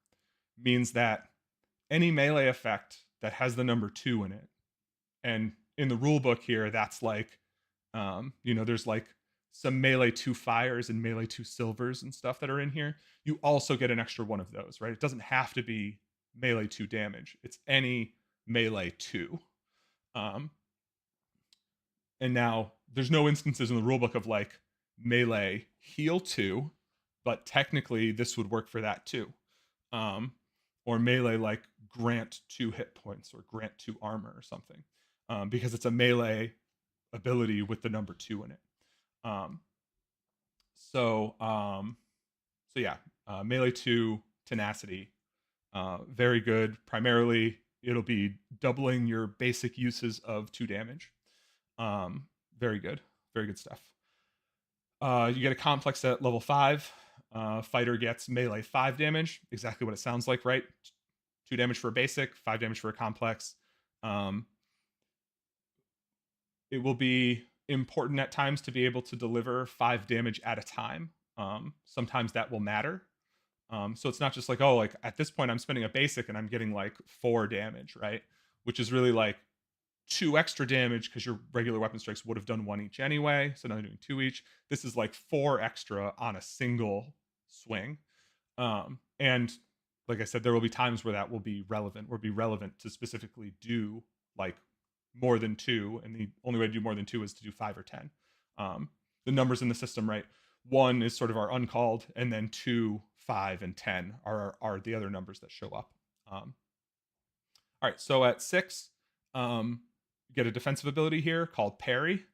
means that any melee effect that has the number 2 in it, and in the rule book here, that's like, there's like some melee 2 fires and melee 2 silvers and stuff that are in here. You also get an extra one of those, right? It doesn't have to be melee 2 damage. It's any melee 2. And now there's no instances in the rulebook of like melee heal 2, but technically this would work for that too. Or melee like grant 2 hit points or grant 2 armor or something, because it's a melee ability with the number 2 in it. So yeah, melee 2 tenacity, very good. Primarily, it'll be doubling your basic uses of 2 damage. Very good stuff. You get a complex at level 5. Fighter gets melee 5 damage, exactly what it sounds like, right? 2 damage for a basic, 5 damage for a complex. It will be important at times to be able to deliver 5 damage at a time. Sometimes that will matter. So it's not just like, oh, like at this point I'm spending a basic and I'm getting like 4 damage, right? Which is really like 2 extra damage because your regular weapon strikes would have done 1 each anyway. So now they're doing 2 each. This is like 4 extra on a single swing. And like I said, there will be times where that will be relevant to specifically do like more than 2, and the only way to do more than 2 is to do 5 or 10. The numbers in the system, right? 1 is sort of our uncalled, and then 2, 5, and 10 are the other numbers that show up. All right, so at 6, you get a defensive ability here called Parry.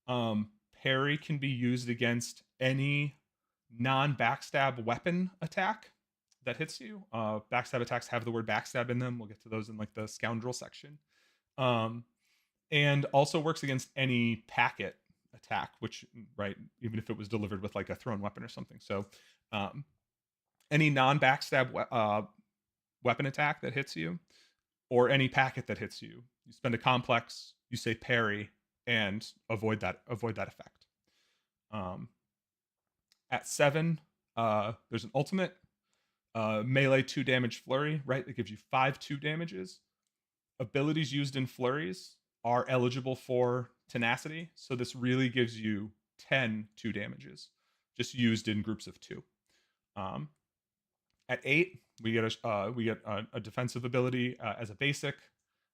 Parry can be used against any non-backstab weapon attack that hits you. Backstab attacks have the word backstab in them. We'll get to those in like the scoundrel section. And also works against any packet attack, which, right, even if it was delivered with like a thrown weapon or something. So any non-backstab weapon attack that hits you, or any packet that hits you, you spend a complex, you say parry, and avoid that effect. At 7, there's an ultimate, melee 2 damage flurry, right? That gives you 5 2 damages. Abilities used in flurries are eligible for tenacity, so this really gives you 10 2 damages, just used in groups of 2. At 8, we get a defensive ability as a basic,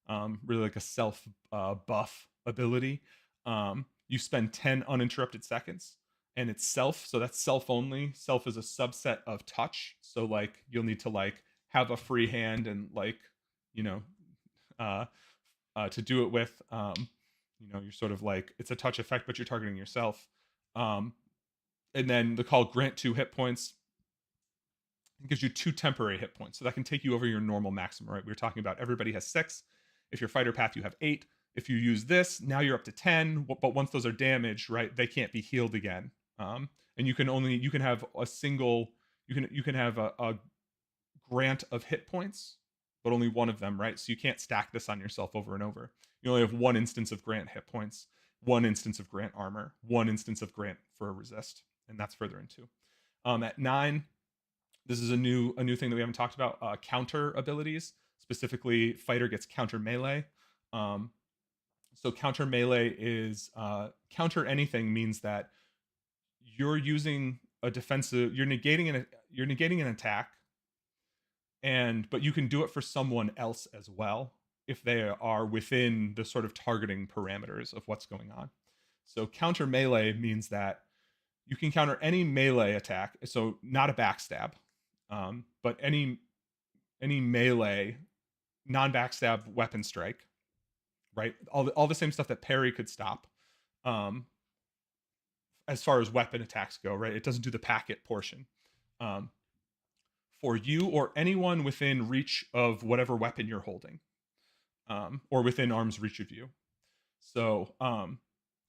really like a self buff ability. You spend 10 uninterrupted seconds, and it's self, so that's self only. Self is a subset of touch, so like you'll need to like have a free hand and like, to do it with. You're sort of like, it's a touch effect, but you're targeting yourself. And then the call grant 2 hit points. It gives you 2 temporary hit points, so that can take you over your normal maximum, right? We were talking about everybody has 6. If you're fighter path, you have 8. If you use this, now you're up to 10. But once those are damaged, right, they can't be healed again. And you can have a single, you can have a grant of hit points, but only one of them, right? So you can't stack this on yourself over and over. You only have 1 instance of grant hit points, 1 instance of grant armor, 1 instance of grant for a resist, and that's further into. At 9, this is a new thing that we haven't talked about. Counter abilities, specifically, fighter gets counter melee. So counter melee is counter anything means that you're using a defensive. You're negating an attack, but you can do it for someone else as well if they are within the sort of targeting parameters of what's going on. So counter melee means that you can counter any melee attack, so not a backstab, but any melee non-backstab weapon strike, right? All the same stuff that parry could stop, um, as far as weapon attacks go, right? It doesn't do the packet portion. Um, for you or anyone within reach of whatever weapon you're holding, or within arm's reach of you. So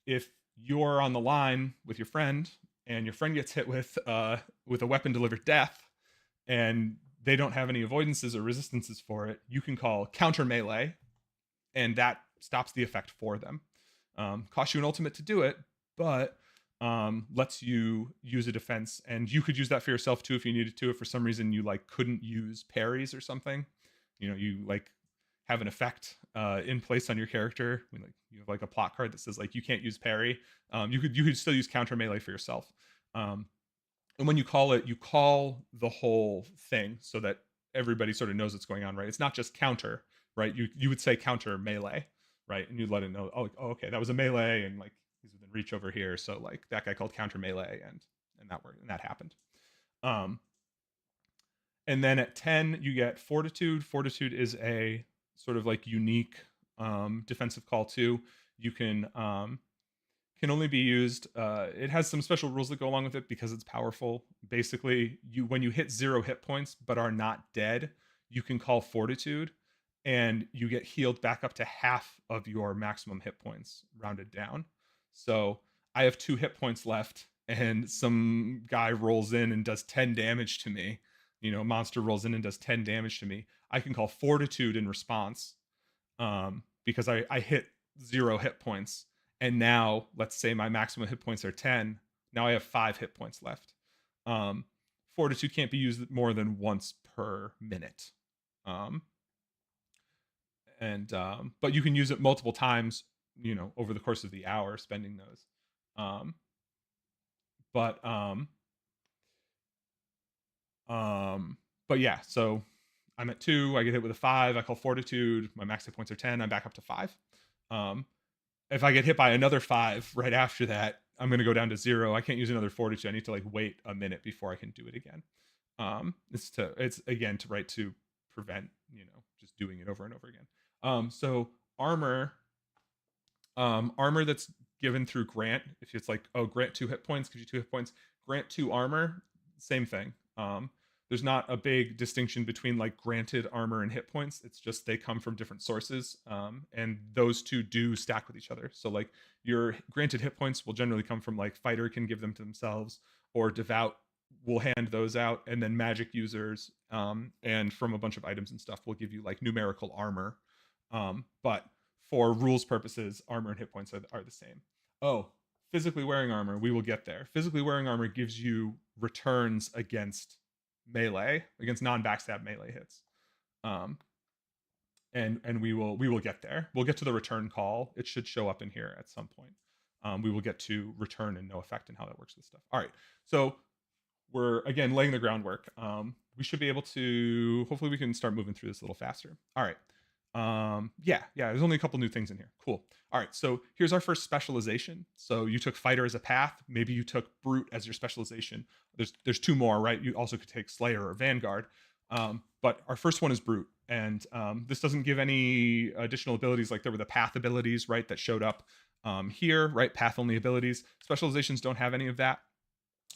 if you're on the line with your friend and your friend gets hit with a weapon delivered death, and they don't have any avoidances or resistances for it, you can call counter melee, and that stops the effect for them. Costs you an ultimate to do it, but lets you use a defense, and you could use that for yourself too if you needed to. If for some reason you like couldn't use parries or something, you like have an effect in place on your character. Like you have like a plot card that says like you can't use parry. You could still use counter melee for yourself. And when you call it, you call the whole thing so that everybody sort of knows what's going on, right? It's not just counter, right? You would say counter melee, right? And you'd let it know, oh, okay, that was a melee, and like he's within reach over here, so like that guy called counter melee, and that worked, and that happened. And then at 10, you get fortitude. Fortitude is a sort of like unique defensive call too. You can only be used. It has some special rules that go along with it because it's powerful. Basically, when you hit 0 hit points but are not dead, you can call fortitude, and you get healed back up to half of your maximum hit points, rounded down. So I have 2 hit points left, and some guy rolls in and does 10 damage to me. Monster rolls in and does 10 damage to me. I can call fortitude in response, because I hit 0 hit points. And now, let's say my maximum hit points are 10. Now I have 5 hit points left. Fortitude can't be used more than once per minute. But you can use it multiple times, over the course of the hour, spending those. But yeah, so I'm at 2, I get hit with a 5, I call fortitude, my max hit points are 10, I'm back up to 5. If I get hit by another 5 right after that, I'm going to go down to 0. I can't use another fortitude. I need to like wait a minute before I can do it again. It's again to prevent, just doing it over and over again. So armor that's given through grant, if it's like, oh, grant 2 hit points, gives you 2 hit points, grant 2 armor, same thing. There's not a big distinction between like granted armor and hit points. It's just they come from different sources, and those two do stack with each other. So like your granted hit points will generally come from like fighter can give them to themselves, or devout will hand those out, and then magic users, and from a bunch of items and stuff will give you like numerical armor. But for rules purposes, armor and hit points are the same. Oh, physically wearing armor, we will get there. Physically wearing armor gives you returns against melee, against non-backstab melee hits. And we will get there. We'll get to the return call. It should show up in here at some point. We will get to return and no effect and how that works with stuff. All right, so we're again laying the groundwork. We should be able to, hopefully we can start moving through this a little faster. All right. Yeah, there's only a couple new things in here. Cool. All right, so here's our first specialization. So you took fighter as a path. Maybe you took brute as your specialization. There's 2 more, right? You also could take slayer or vanguard. But our first one is brute, and this doesn't give any additional abilities like there were the path abilities, right, that showed up here, right? Path only abilities. Specializations don't have any of that.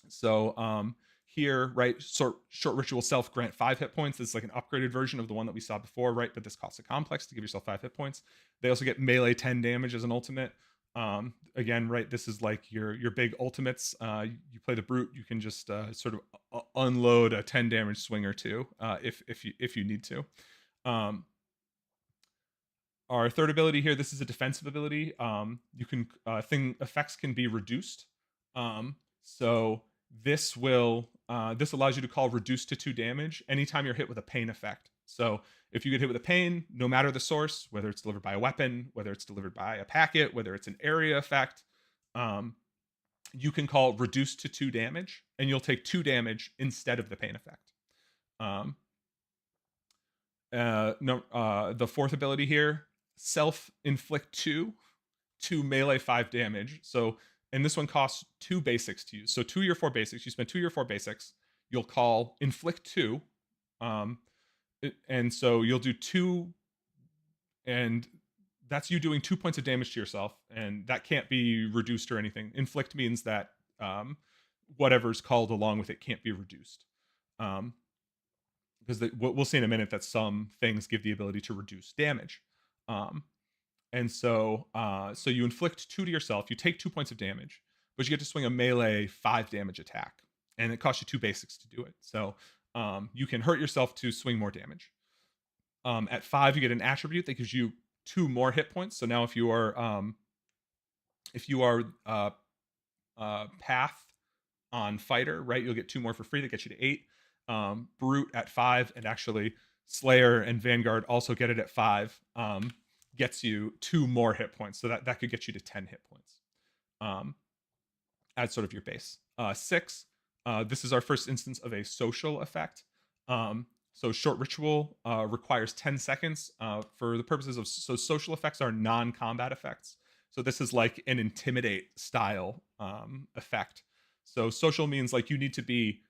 So here, right, short ritual self grant 5 hit points. This is like an upgraded version of the one that we saw before, right? But this costs a complex to give yourself 5 hit points. They also get melee 10 damage as an ultimate. Again, right, this is like your big ultimates. You play the brute, you can just sort of unload a 10 damage swing or 2 if you need to. Our third ability here, this is a defensive ability. You can effects can be reduced. So this allows you to call reduced to 2 damage anytime you're hit with a pain effect. So if you get hit with a pain, no matter the source, whether it's delivered by a weapon, whether it's delivered by a packet, whether it's an area effect, you can call reduce to 2 damage, and you'll take 2 damage instead of the pain effect. Um, no, the fourth ability here, self inflict 2 to melee 5 damage. So, and this one costs 2 basics to use. So 2 of your 4 basics. You spend 2 of your 4 basics. You'll call inflict 2, and so you'll do 2, and that's you doing 2 points of damage to yourself, and that can't be reduced or anything. Inflict means that whatever's called along with it can't be reduced. Because we'll see in a minute that some things give the ability to reduce damage. And so you inflict 2 to yourself, you take 2 points of damage, but you get to swing a melee 5 damage attack, and it costs you 2 basics to do it. So you can hurt yourself to swing more damage. At 5, you get an attribute that gives you 2 more hit points. So now if you are path on fighter, right, you'll get 2 more for free. That gets you to 8. Brute at 5, and actually Slayer and Vanguard also get it at 5. Gets you 2 more hit points, so that could get you to 10 hit points as sort of your base. 6, this is our first instance of a social effect. So short ritual requires 10 seconds for the purposes of, so social effects are non-combat effects. So this is like an intimidate style effect. So social means like you need to be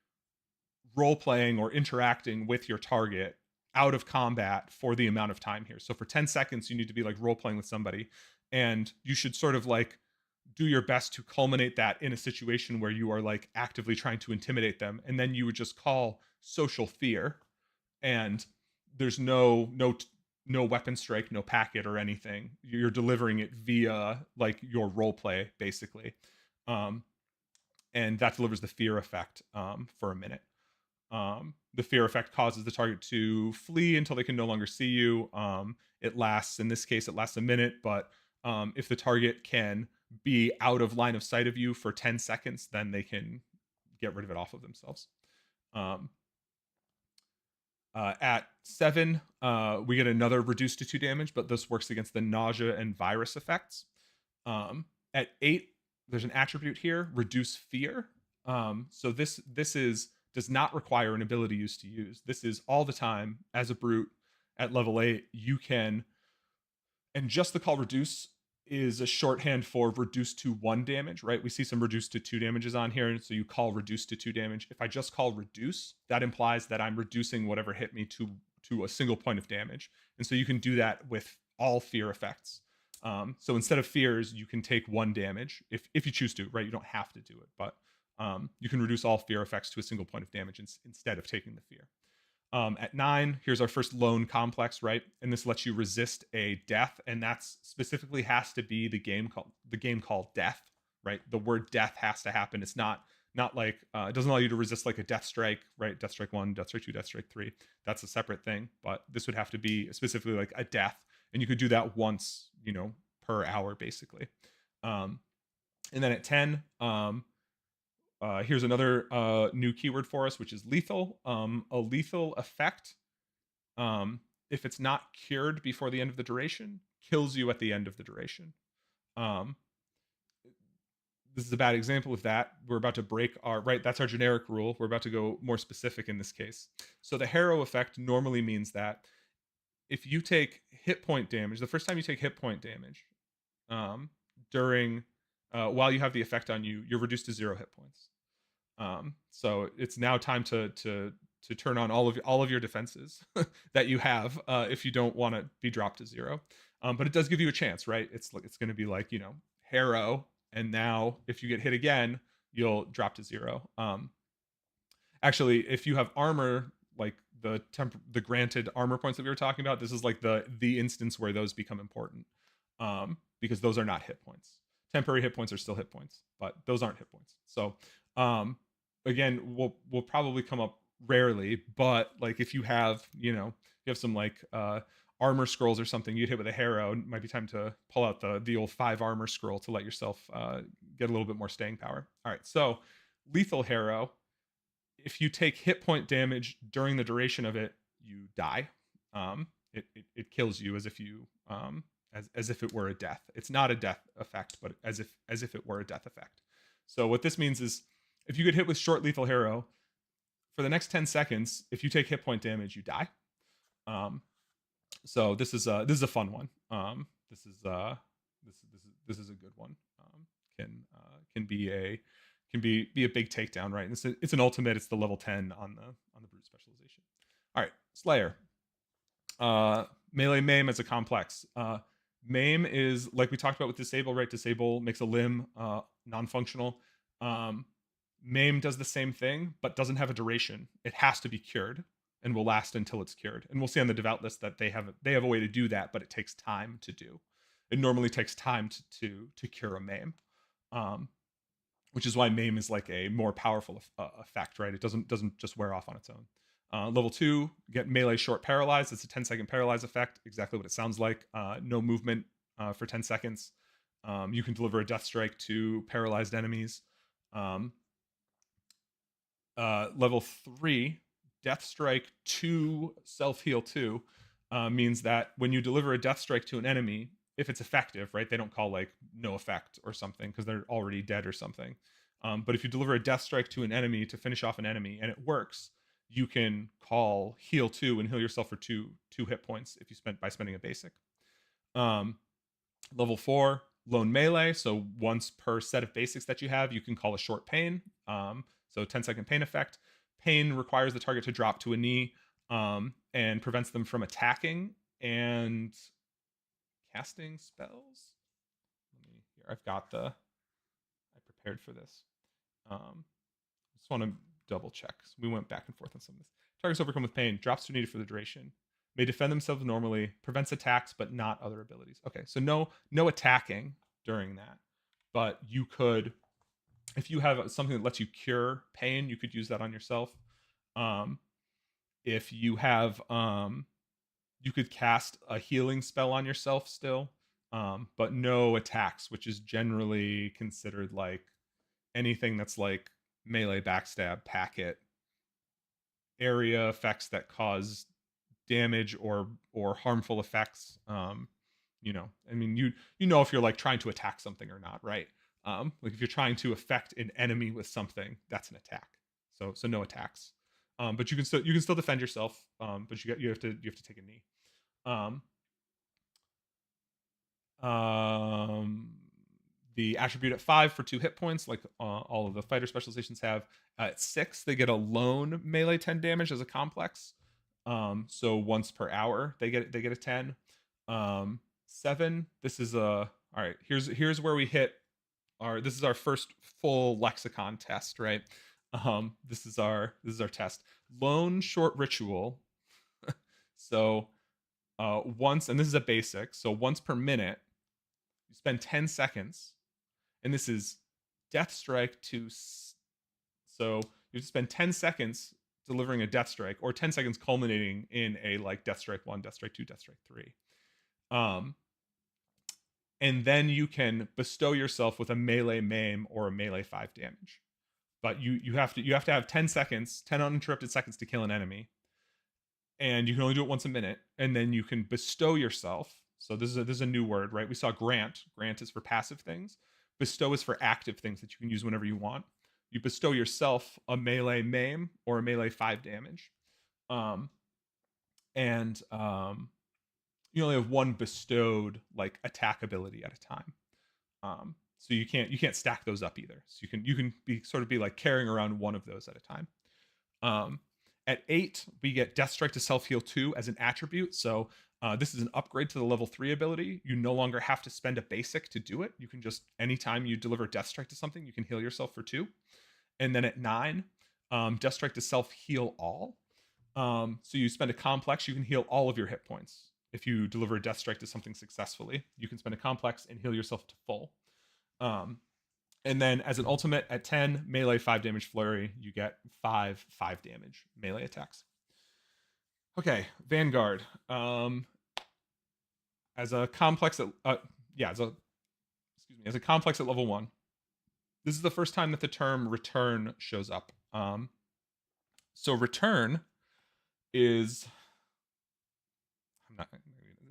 role-playing or interacting with your target out of combat for the amount of time here. So for 10 seconds, you need to be like role-playing with somebody, and you should sort of like do your best to culminate that in a situation where you are like actively trying to intimidate them. And then you would just call social fear, and there's no weapon strike, no packet or anything. You're delivering it via like your role play, basically. And that delivers the fear effect for a minute. The fear effect causes the target to flee until they can no longer see you. It lasts, in this case, it lasts a minute, but if the target can be out of line of sight of you for 10 seconds, then they can get rid of it off of themselves. At 7, we get another reduced to 2 damage, but this works against the nausea and virus effects. At 8, there's an attribute here, reduce fear. So this does not require an ability use to use. This is all the time as a brute at level 8. You can, and just the call reduce is a shorthand for reduce to 1 damage, right? We see some reduce to 2 damages on here, and so you call reduce to 2 damage. If I just call reduce, that implies that I'm reducing whatever hit me to a single point of damage. And so you can do that with all fear effects. So instead of fears, you can take 1 damage if you choose to, right? You don't have to do it, but you can reduce all fear effects to a single point of damage instead of taking the fear. At 9, here's our first lone complex, right? And this lets you resist a death, and that's specifically has to be the game called death, right? The word death has to happen. It's not like it doesn't allow you to resist like a death strike, right? Death strike 1, death strike 2, death strike 3. That's a separate thing, but this would have to be specifically like a death, and you could do that once, per hour, basically. And then at 10, here's another new keyword for us, which is lethal. A lethal effect, if it's not cured before the end of the duration, kills you at the end of the duration. This is a bad example of that. We're about to break right, that's our generic rule. We're about to go more specific in this case. So the harrow effect normally means that if you take hit point damage, the first time you take hit point damage during while you have the effect on you, you're reduced to 0 hit points. So it's now time to turn on all of your defenses that you have if you don't want to be dropped to 0. But it does give you a chance, right? It's going to be like, harrow, and now if you get hit again, you'll drop to 0. Actually, if you have armor, like the granted armor points that we were talking about, this is like the instance where those become important, because those are not hit points. Temporary hit points are still hit points, but those aren't hit points. So again, we'll probably come up rarely, but like if you have some like armor scrolls or something, you'd hit with a harrow, it might be time to pull out the old 5 armor scroll to let yourself get a little bit more staying power. All right, so lethal harrow, if you take hit point damage during the duration of it, you die. It kills you as if you as if it were a death. It's not a death effect, but as if it were a death effect. So what this means is if you get hit with short lethal arrow, for the next 10 seconds, if you take hit point damage, you die. So this is a fun one. This is a good one. Can be a big takedown, right? And it's an ultimate. It's the level 10 on the brute specialization. All right, Slayer. Melee maim as a complex. Maim is like we talked about with disable, right? Disable makes a limb non-functional. Maim does the same thing, but doesn't have a duration. It has to be cured and will last until it's cured. And we'll see on the devout list that they have a way to do that, but it takes time to do. It normally takes time to cure a maim, which is why maim is like a more powerful effect, right? It doesn't just wear off on its own. Level 2, get melee short paralyzed. It's a 10-second paralyze effect, exactly what it sounds like. No movement for 10 seconds. You can deliver a death strike to paralyzed enemies. Level 3, death strike to self-heal 2 means that when you deliver a death strike to an enemy, if it's effective, right? They don't call like no effect or something because they're already dead or something. But if you deliver a death strike to an enemy to finish off an enemy and it works, you can call heal 2 and heal yourself for two hit points if you spending a basic. Level 4, lone melee. So once per set of basics that you have, you can call a short pain. So 10-second pain effect. Pain requires the target to drop to a knee and prevents them from attacking and casting spells. Here, I prepared for this. I just want to double check. We went back and forth on some of this. Targets overcome with pain, drops to a knee for the duration. May defend themselves normally, prevents attacks, but not other abilities. Okay, so no attacking during that. But you could, if you have something that lets you cure pain, you could use that on yourself. If you have, you could cast a healing spell on yourself still, but no attacks, which is generally considered like anything that's like melee, backstab, packet, area effects that cause damage or harmful effects. You know, I mean, you know if you're like trying to attack something or not, right? Like if you're trying to affect an enemy with something, that's an attack. So no attacks. But you can still defend yourself. But you have to take a knee. The attribute at 5 for 2 hit points, like all of the fighter specializations have. At 6, they get a lone melee 10 damage as a complex. So once per hour, they get a 10. 7. This is all right. Here's where we hit this is our first full lexicon test, right? This is our test. Lone short ritual. So once, and this is a basic. So once per minute, you spend 10 seconds, and this is death strike to. So you spend 10 seconds delivering a death strike, or 10 seconds culminating in a like death strike 1, death strike 2, death strike 3. And then you can bestow yourself with a melee maim or a melee 5 damage. But you have to have 10 seconds, 10 uninterrupted seconds to kill an enemy. And you can only do it once a minute, and then you can bestow yourself. So this is a new word, right? We saw grant. Grant is for passive things. Bestow is for active things that you can use whenever you want. You bestow yourself a melee maim or a melee 5 damage. You only have one bestowed like attack ability at a time. So you can't stack those up either. So you can be like carrying around one of those at a time. At 8, we get Death Strike to Self Heal 2 as an attribute. So this is an upgrade to the level 3 ability. You no longer have to spend a basic to do it. You can just, anytime you deliver Death Strike to something, you can heal yourself for 2. And then at 9, Death Strike to Self Heal all. So you spend a complex, you can heal all of your hit points. If you deliver a Death Strike to something successfully, you can spend a complex and heal yourself to full. And then as an ultimate at 10, melee 5 damage flurry, you get 5 damage melee attacks. Okay, Vanguard. As a complex at as a complex at level 1. This is the first time that the term return shows up. So return is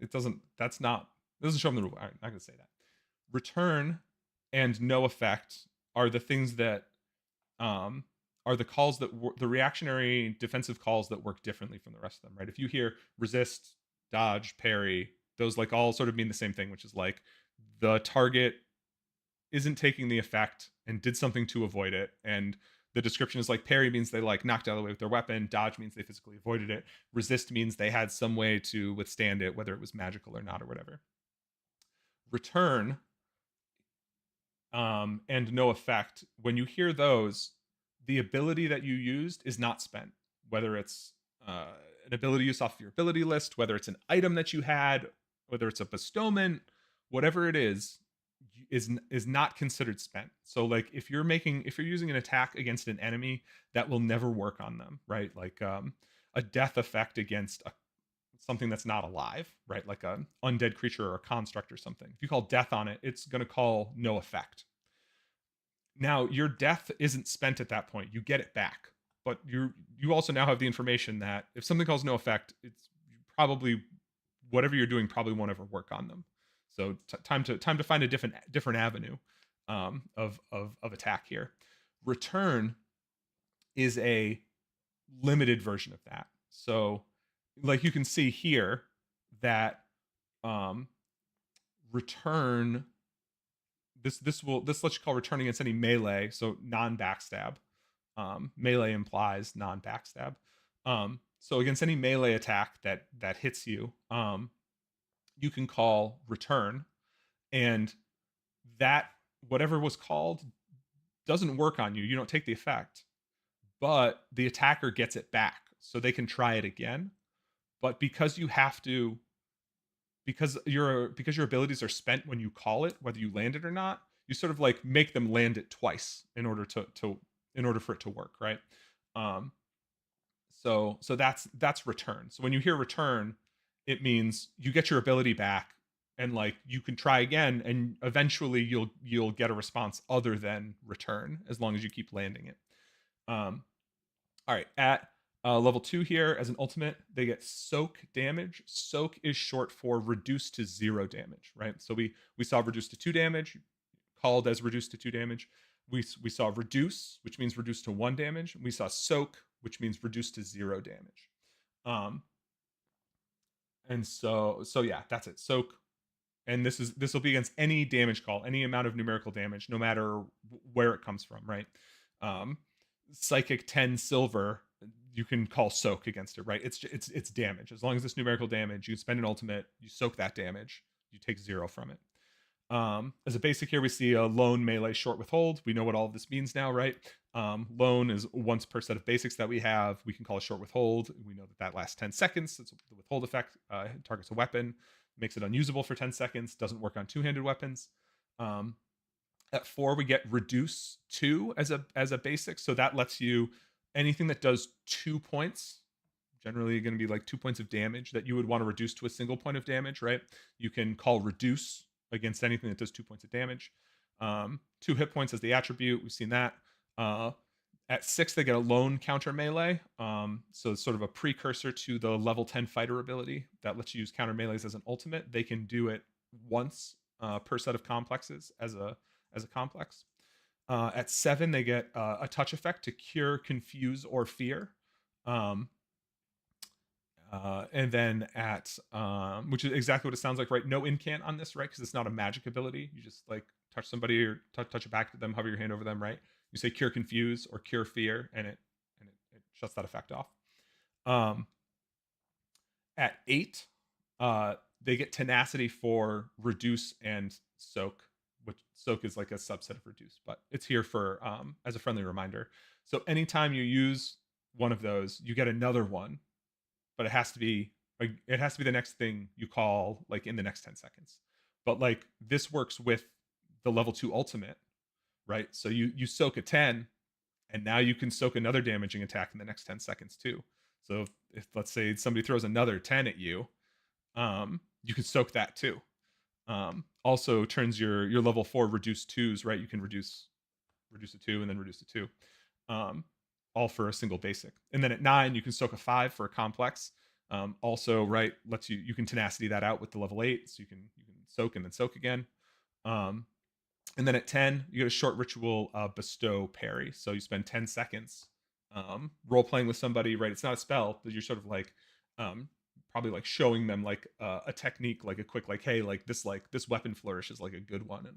it doesn't show up in the rule. I'm not going to say that. Return and no effect are the things that um, are the calls that the reactionary defensive calls that work differently from the rest of them, right? If you hear resist, dodge, parry, those like all sort of mean the same thing, which is like the target isn't taking the effect and did something to avoid it. And the description is like parry means they like knocked out of the way with their weapon, dodge means they physically avoided it, resist means they had some way to withstand it, whether it was magical or not or whatever. Return and no effect, when you hear those, the ability that you used is not spent, whether it's an ability use off your ability list, whether it's an item that you had, whether it's a bestowment, whatever it is not considered spent. So like if you're using an attack against an enemy, that will never work on them, right? Like a death effect against something that's not alive, right? Like an undead creature or a construct or something. If you call death on it, it's going to call no effect. Now your death isn't spent at that point. You get it back, but you also now have the information that if something calls no effect, it's probably whatever you're doing probably won't ever work on them. So time to find a different avenue of attack here. Return is a limited version of that. So like you can see here that return this lets you call return against any melee, so non-backstab. Melee implies non-backstab. So against any melee attack that hits you, you can call return, and that whatever was called doesn't work on you. You don't take the effect, but the attacker gets it back, so they can try it again. But because you have to, because your abilities are spent when you call it, whether you land it or not, you sort of like make them land it twice in order in order for it to work, right? Um, so that's return. So when you hear return, it means you get your ability back, and like you can try again, and eventually you'll get a response other than return as long as you keep landing it. All right, at level 2 here as an ultimate, they get soak damage. Soak is short for reduced to 0 damage, right? So we saw reduced to 2 damage, called as reduced to 2 damage. We saw reduce, which means reduced to 1 damage. We saw soak, which means reduced to 0 damage. And so yeah, that's it. Soak, and this will be against any damage call, any amount of numerical damage, no matter where it comes from, right? Psychic 10 silver, you can call soak against it, right? It's damage. As long as it's numerical damage, you spend an ultimate, you soak that damage, you take 0 from it. As a basic here, we see a lone melee short withhold. We know what all of this means now, right? Lone is once per set of basics that we have. We can call a short withhold. We know that lasts 10 seconds. It's the withhold effect. Targets a weapon, makes it unusable for 10 seconds. Doesn't work on two-handed weapons. At 4, we get reduce 2 as a basic. So that lets you anything that does 2 points, generally going to be like 2 points of damage that you would want to reduce to a single point of damage, right? You can call reduce against anything that does 2 points of damage. 2 hit points as the attribute. We've seen that. At 6, they get a lone counter melee. So it's sort of a precursor to the level 10 fighter ability that lets you use counter melees as an ultimate. They can do it once per set of complexes as a complex. At 7, they get a touch effect to cure, confuse, or fear. And then at which is exactly what it sounds like, right? No incant on this, right? Because it's not a magic ability. You just like touch somebody or touch it back to them, hover your hand over them, right? You say cure, confuse, or cure fear, and it shuts that effect off. At 8, they get tenacity for reduce and soak, which soak is like a subset of reduce, but it's here for as a friendly reminder. So anytime you use one of those, you get another one, but it has to be the next thing you call like in the next 10 seconds. But like this works with the level 2 ultimate, right? So you soak a 10, and now you can soak another damaging attack in the next 10 seconds too. So if let's say somebody throws another 10 at you, you can soak that too. Also turns your level 4 reduce 2s, right? You can reduce a 2 and then reduce a 2. All for a single basic. And then at 9, you can soak a 5 for a complex. Also, right, lets you can tenacity that out with the level 8, so you can soak and then soak again. And then at 10, you get a short ritual bestow parry. So you spend 10 seconds role playing with somebody, right? It's not a spell, but you're sort of like probably like showing them like a technique, like a quick like, hey, like this weapon flourish is like a good one,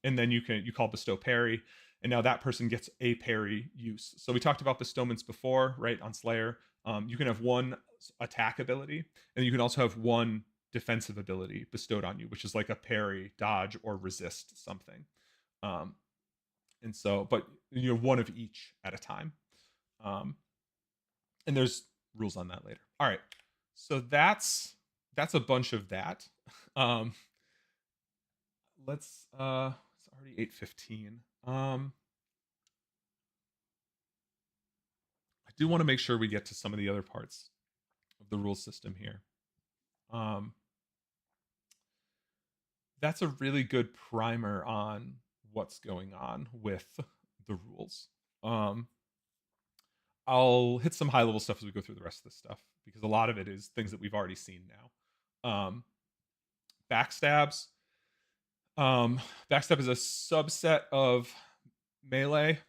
and then you call bestow parry, and now that person gets a parry use. So we talked about bestowments before, right? On Slayer, you can have one attack ability, and you can also have one defensive ability bestowed on you, which is like a parry, dodge, or resist something. Um, and so, but you know, one of each at a time. Um, and there's rules on that later. All right, so that's a bunch of that. Um, let's it's already 8:15. I do want to make sure we get to some of the other parts of the rule system here. Um, that's a really good primer on what's going on with the rules. Um, I'll hit some high level stuff as we go through the rest of this stuff because a lot of it is things that we've already seen now. Backstabs. Backstab is a subset of melee.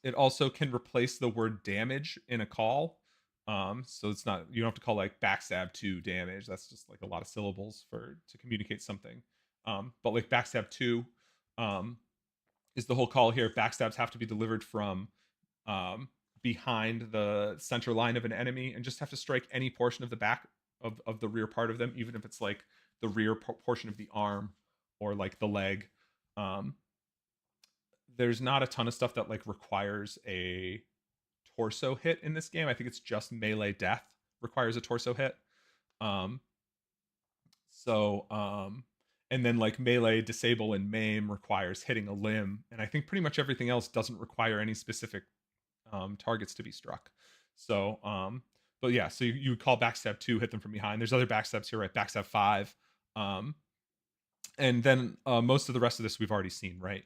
It also can replace the word damage in a call. So it's not, you don't have to call like backstab 2 damage. That's just like a lot of syllables to communicate something. But like backstab 2 is the whole call here. Backstabs have to be delivered from behind the center line of an enemy and just have to strike any portion of the back of the rear part of them, even if it's like the rear portion of the arm or like the leg. There's not a ton of stuff that like requires a torso hit in this game. I think it's just melee death requires a torso hit. Um, so and then like melee disable and maim requires hitting a limb, and I think pretty much everything else doesn't require any specific targets to be struck. But yeah, so you would call backstab 2, hit them from behind. There's other backstabs here, right? Backstab 5. And then most of the rest of this we've already seen, right?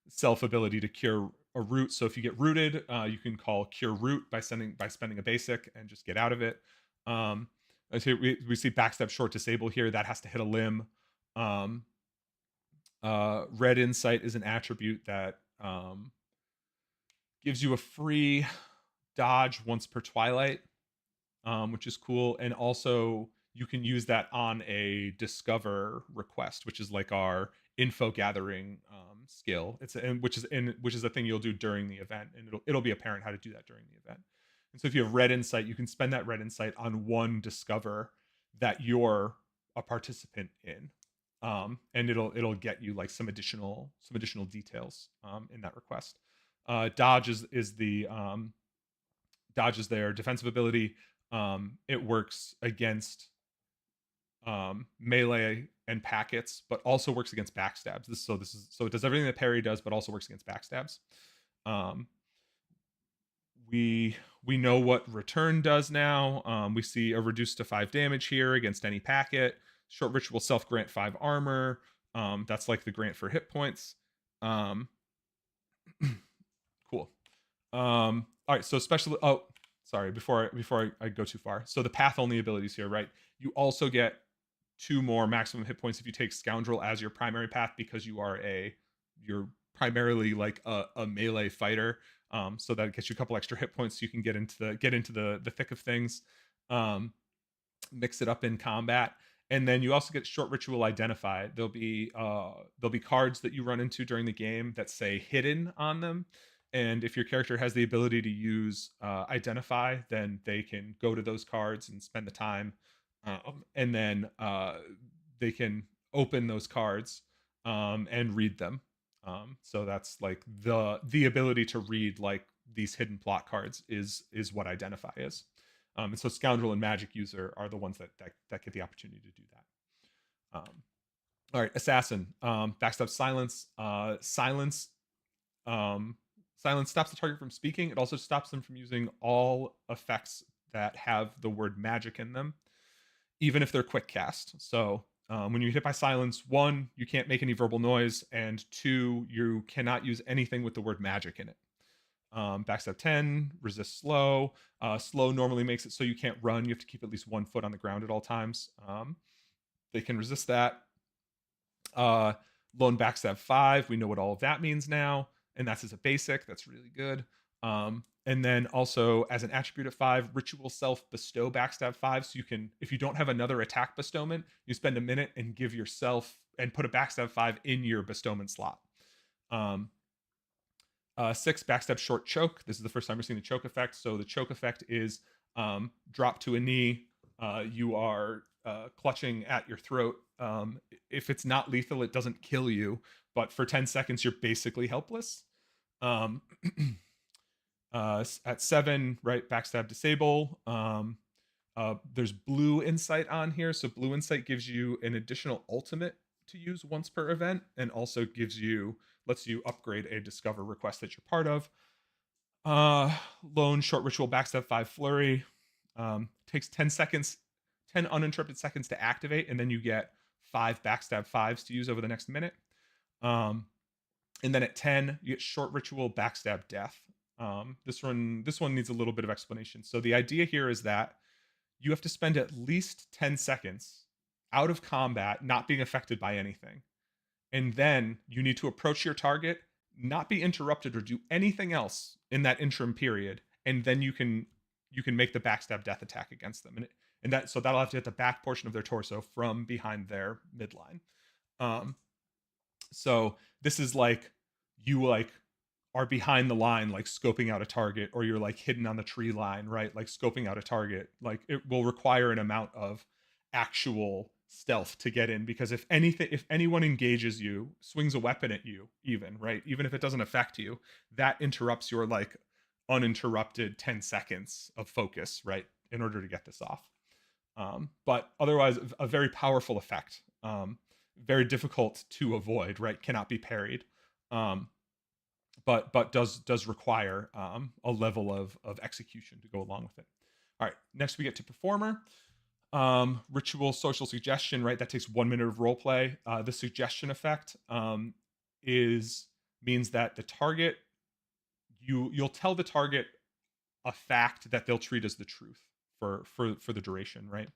Self ability to cure a root. So if you get rooted, you can call cure root by spending a basic and just get out of it. We see backstab short disable here. That has to hit a limb. Red insight is an attribute that gives you a free dodge once per twilight, which is cool. And also you can use that on a discover request, which is like our info gathering skill. Which is a thing you'll do during the event, and it'll be apparent how to do that during the event. And so if you have red insight, you can spend that red insight on one discover that you're a participant in, and it'll get you like some additional details in that request. Dodge is the dodge is their defensive ability. It works against melee and packets, but also works against backstabs. So it does everything that parry does, but also works against backstabs. We know what return does now. We see a reduced to 5 damage here against any packet. Short ritual self grant 5 armor. That's like the grant for hit points. Cool. All right, so especially sorry, before I go too far. So the path only abilities here, right? You also get 2 more maximum hit points if you take Scoundrel as your primary path because you're primarily like a melee fighter. So that gets you a couple extra hit points so you can get into the thick of things. Mix it up in combat. And then you also get short ritual identify. There'll be cards that you run into during the game that say hidden on them. And if your character has the ability to use identify, then they can go to those cards and spend the time, and then they can open those cards and read them. So that's like the ability to read like these hidden plot cards is what identify is. And so Scoundrel and Magic User are the ones that get the opportunity to do that. All right, Assassin, backstab silence. Silence stops the target from speaking. It also stops them from using all effects that have the word magic in them, even if they're quick cast. So when you hit by silence, 1, you can't make any verbal noise, and 2, you cannot use anything with the word magic in it. Backstab 10, resist slow. Slow normally makes it so you can't run. You have to keep at least 1 foot on the ground at all times. They can resist that. Uh, Lone backstab 5, we know what all of that means now, and that's as a basic. That's really good. And then also as an attribute at 5, ritual self bestow backstab 5. So you can, if you don't have another attack bestowment, you spend a minute and give yourself and put a backstab 5 in your bestowment slot. 6, backstab short choke. This is the first time we're seeing the choke effect. So the choke effect is drop to a knee. You are clutching at your throat. If it's not lethal, it doesn't kill you, but for 10 seconds, you're basically helpless. Um, at 7, right, backstab disable. There's blue insight on here. So blue insight gives you an additional ultimate to use once per event, and also lets you upgrade a discover request that you're part of. Lone short ritual backstab 5 flurry. Takes 10 seconds, 10 uninterrupted seconds to activate, and then you get 5 backstab 5s to use over the next minute. And then at 10, you get short ritual backstab death. This one needs a little bit of explanation. So the idea here is that you have to spend at least 10 seconds out of combat, not being affected by anything. And then you need to approach your target, not be interrupted or do anything else in that interim period, and then you can make the backstab death attack against them. And that'll have to hit the back portion of their torso from behind their midline. So this is like you are behind the line, like scoping out a target, or you're like hidden on the tree line, right? Like scoping out a target. Like it will require an amount of actual stealth to get in, because if anyone engages you, swings a weapon at you, even, right, even if it doesn't affect you, that interrupts your like uninterrupted 10 seconds of focus, right, in order to get this off. But otherwise, a very powerful effect. Very difficult to avoid, right? Cannot be parried. But does require a level of execution to go along with it. All right, next we get to performer. Ritual social suggestion, right? That takes 1 minute of role play. The suggestion effect means that the target, you'll tell the target a fact that they'll treat as the truth for the duration, right?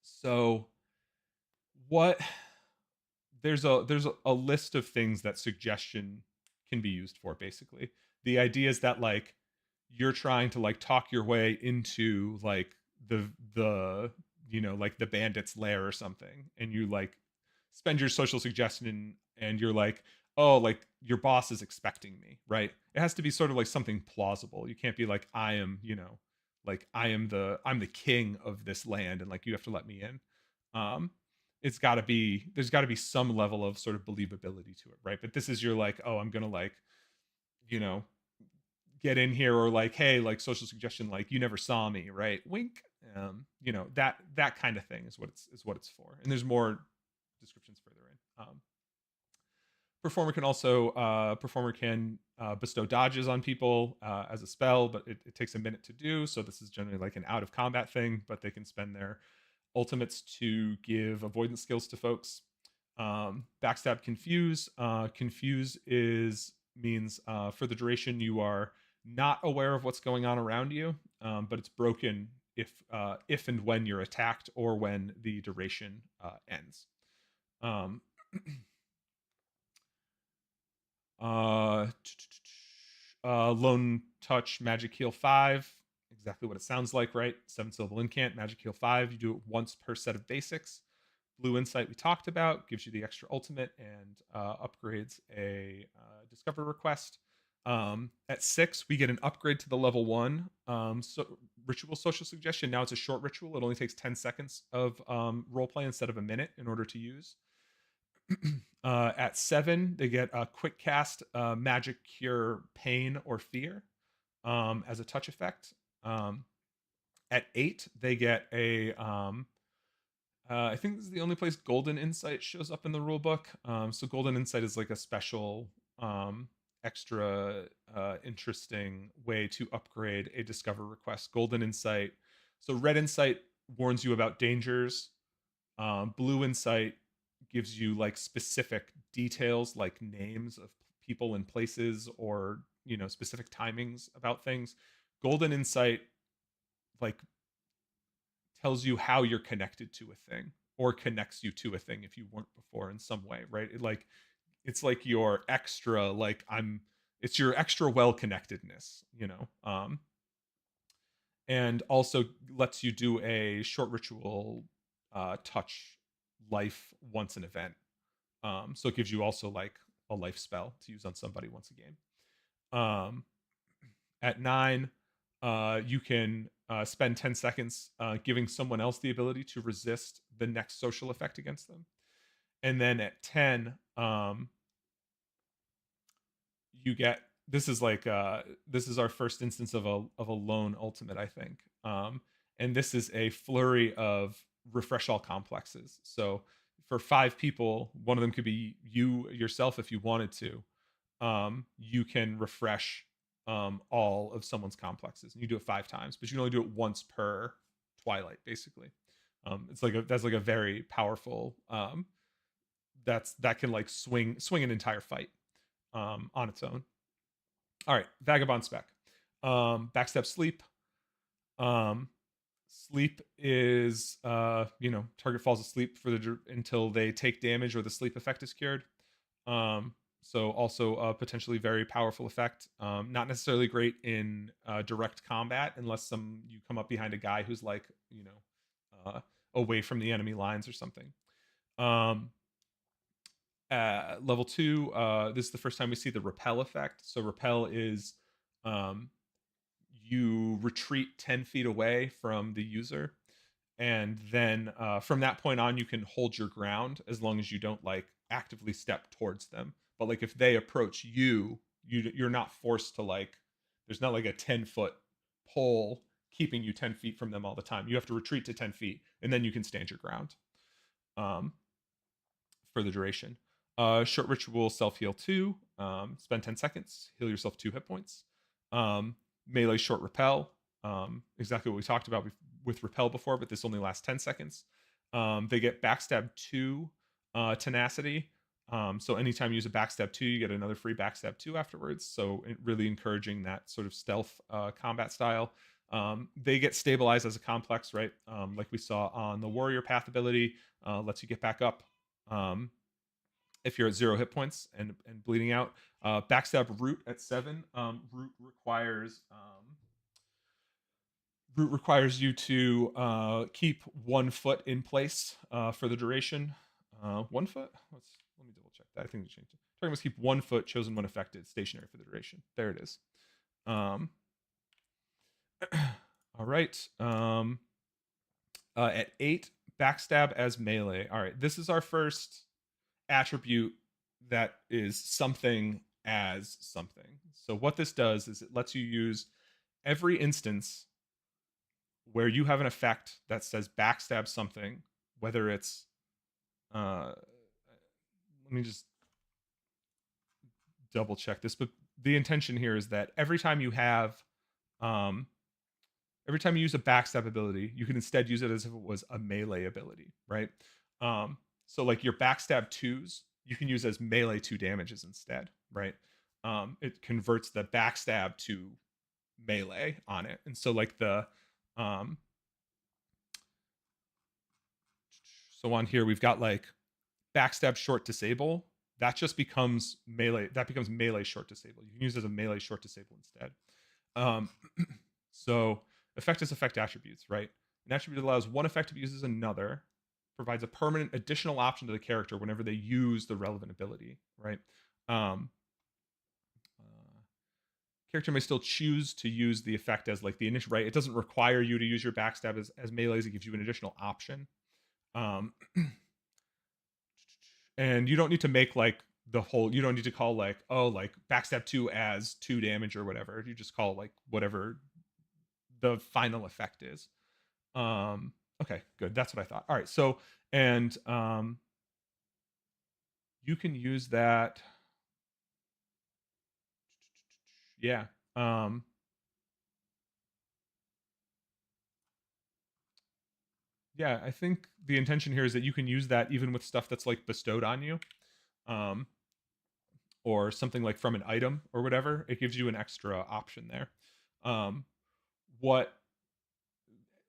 So what there's a list of things that suggestion can be used for. Basically, the idea is that like you're trying to like talk your way into like the like the bandit's lair or something, and you like spend your social suggestion, and you're like, oh, like your boss is expecting me, right? It has to be sort of like something plausible. You can't be like, I am, like I'm the king of this land, and like you have to let me in. There's got to be some level of sort of believability to it, right? But this is your like, oh, I'm gonna like, you know, get in here, or like, hey, like social suggestion, like you never saw me, right? Wink. That kind of thing is what it's for. And there's more descriptions further in. Performer can bestow dodges on people as a spell, but it takes a minute to do. So this is generally like an out of combat thing, but they can spend their ultimates to give avoidance skills to folks. Backstab confuse. Confuse means for the duration you are not aware of what's going on around you, but it's broken if and when you're attacked, or when the duration ends. Lone touch magic heal 5, exactly what it sounds like, right? 7-syllable incant, magic heal 5. You do it once per set of basics. Blue insight we talked about gives you the extra ultimate and upgrades a discover request. At 6, we get an upgrade to the level 1. So ritual social suggestion, now it's a short ritual. It only takes 10 seconds of role play instead of a minute in order to use. At 7, they get a quick cast magic cure pain or fear as a touch effect. At 8, they get a I think this is the only place Golden Insight shows up in the rulebook. So Golden Insight is like a special extra interesting way to upgrade a discover request. Golden Insight. So Red Insight warns you about dangers. Blue Insight gives you like specific details, like names of people and places, or specific timings about things. Golden Insight like tells you how you're connected to a thing, or connects you to a thing if you weren't before in some way, right? It's like your extra, like it's your extra well connectedness, and also lets you do a short ritual touch life once an event. So it gives you also like a life spell to use on somebody once a game. At 9, you can spend 10 seconds giving someone else the ability to resist the next social effect against them. And then at 10, you get, this is like this is our first instance of a lone ultimate, I think. And this is a flurry of refresh all complexes. So for 5 people, one of them could be you yourself if you wanted to. You can refresh all of someone's complexes, and you do it 5 times, but you can only do it once per twilight, basically. It's like that's like a very powerful that can like swing an entire fight on its own. All right, Vagabond spec. Backstep sleep. Sleep is target falls asleep until they take damage or the sleep effect is cured. So also a potentially very powerful effect. Not necessarily great in direct combat unless you come up behind a guy who's like away from the enemy lines or something. Level 2, this is the first time we see the repel effect. So repel is you retreat 10 feet away from the user, and then from that point on you can hold your ground as long as you don't like actively step towards them. But like if they approach you're not forced to, like, there's not like a 10-foot pole keeping you 10 feet from them all the time. You have to retreat to 10 feet and then you can stand your ground for the duration. Short ritual self-heal 2. Spend 10 seconds, heal yourself 2 hit points. Melee short repel. Exactly what we talked about with repel before, but this only lasts 10 seconds. They get backstab 2 tenacity. So anytime you use a backstab 2, you get another free backstab 2 afterwards. So really encouraging that sort of stealth combat style. They get stabilized as a complex, right? Like we saw on the warrior path ability, lets you get back up if you're at 0 hit points and bleeding out. Backstab root at 7. Root requires you to keep 1 foot in place for the duration. 1 foot? Let me double check that. I think we changed it. Target must keep 1 foot chosen when affected stationary for the duration. There it is. All right. At 8, backstab as melee. All right, this is our first attribute that is something as something. So what this does is it lets you use every instance where you have an effect that says backstab something, whether it's let me just double check this, but the intention here is that every time you use a backstab ability, you can instead use it as if it was a melee ability, right? So like your backstab 2s, you can use as melee 2 damages instead, right? It converts the backstab to melee on it. And so like so on here we've got like backstab short disable. That just becomes melee. That becomes melee short disable. You can use it as a melee short disable instead. So effect is effect attributes, right? An attribute allows one effect to be used as another, provides a permanent additional option to the character whenever they use the relevant ability, right? Character may still choose to use the effect as like the initial, right? It doesn't require you to use your backstab as melees. It gives you an additional option. And you don't need to make like you don't need to call like, oh, like backstab 2 as 2 damage or whatever. You just call like whatever the final effect is. Okay, good. That's what I thought. All right. So, and you can use that. Yeah. Yeah, I think the intention here is that you can use that even with stuff that's like bestowed on you. Or something like from an item or whatever. It gives you an extra option there.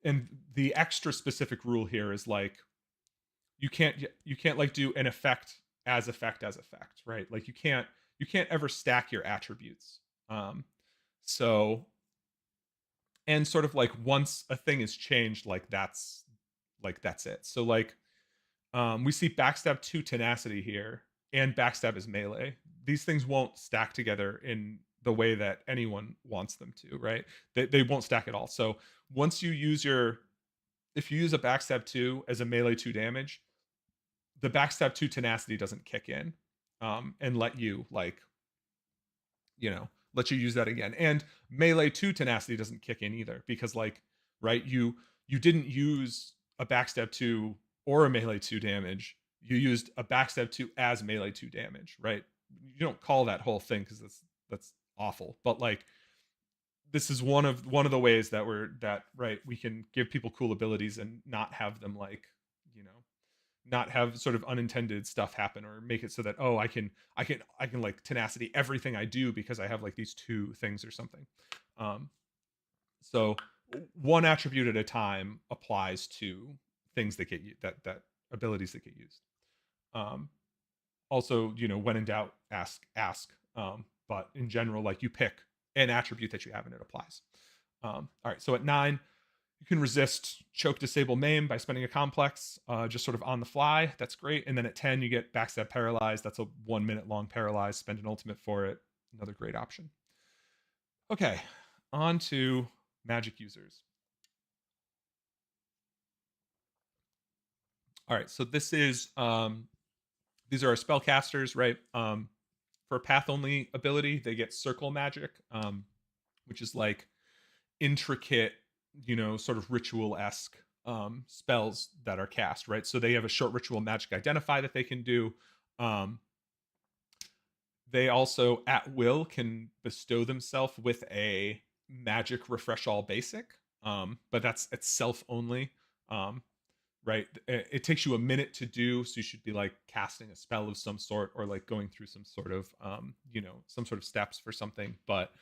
And the extra specific rule here is like you can't like do an effect as effect as effect, right? Like you can't ever stack your attributes. So and sort of like once a thing is changed, like that's it. So like we see backstab 2 tenacity here, and backstab is melee. These things won't stack together in the way that anyone wants them to, right? They won't stack at all. So once you use if you use a backstab 2 as a melee 2 damage, the backstab 2 tenacity doesn't kick in and let you like, let you use that again. And melee 2 tenacity doesn't kick in either, because like, right, you didn't use a backstab 2 or a melee 2 damage. You used a backstab 2 as melee 2 damage, right? You don't call that whole thing because that's awful. But like, this is one of the ways that we can give people cool abilities and not have them like, not have sort of unintended stuff happen, or make it so that, oh, I can like tenacity everything I do because I have like these 2 things or something. So one attribute at a time applies to things that get that abilities that get used. Also, when in doubt, ask. But in general, like, you pick an attribute that you have and it applies. All right, so at 9, you can resist choke, disable, maim by spending a complex, just sort of on the fly. That's great. And then at 10, you get backstab paralyzed. That's a 1 minute long paralyze. Spend an ultimate for it. Another great option. Okay, on to magic users. All right, so this is these are our spellcasters, right? For path only ability, they get circle magic, which is like intricate, sort of ritual-esque spells that are cast, right? So they have a short ritual magic identify that they can do. They also at will can bestow themselves with a magic refresh all basic, but that's itself only. Right, it takes you a minute to do, so you should be like casting a spell of some sort, or like going through some sort of some sort of steps for something. But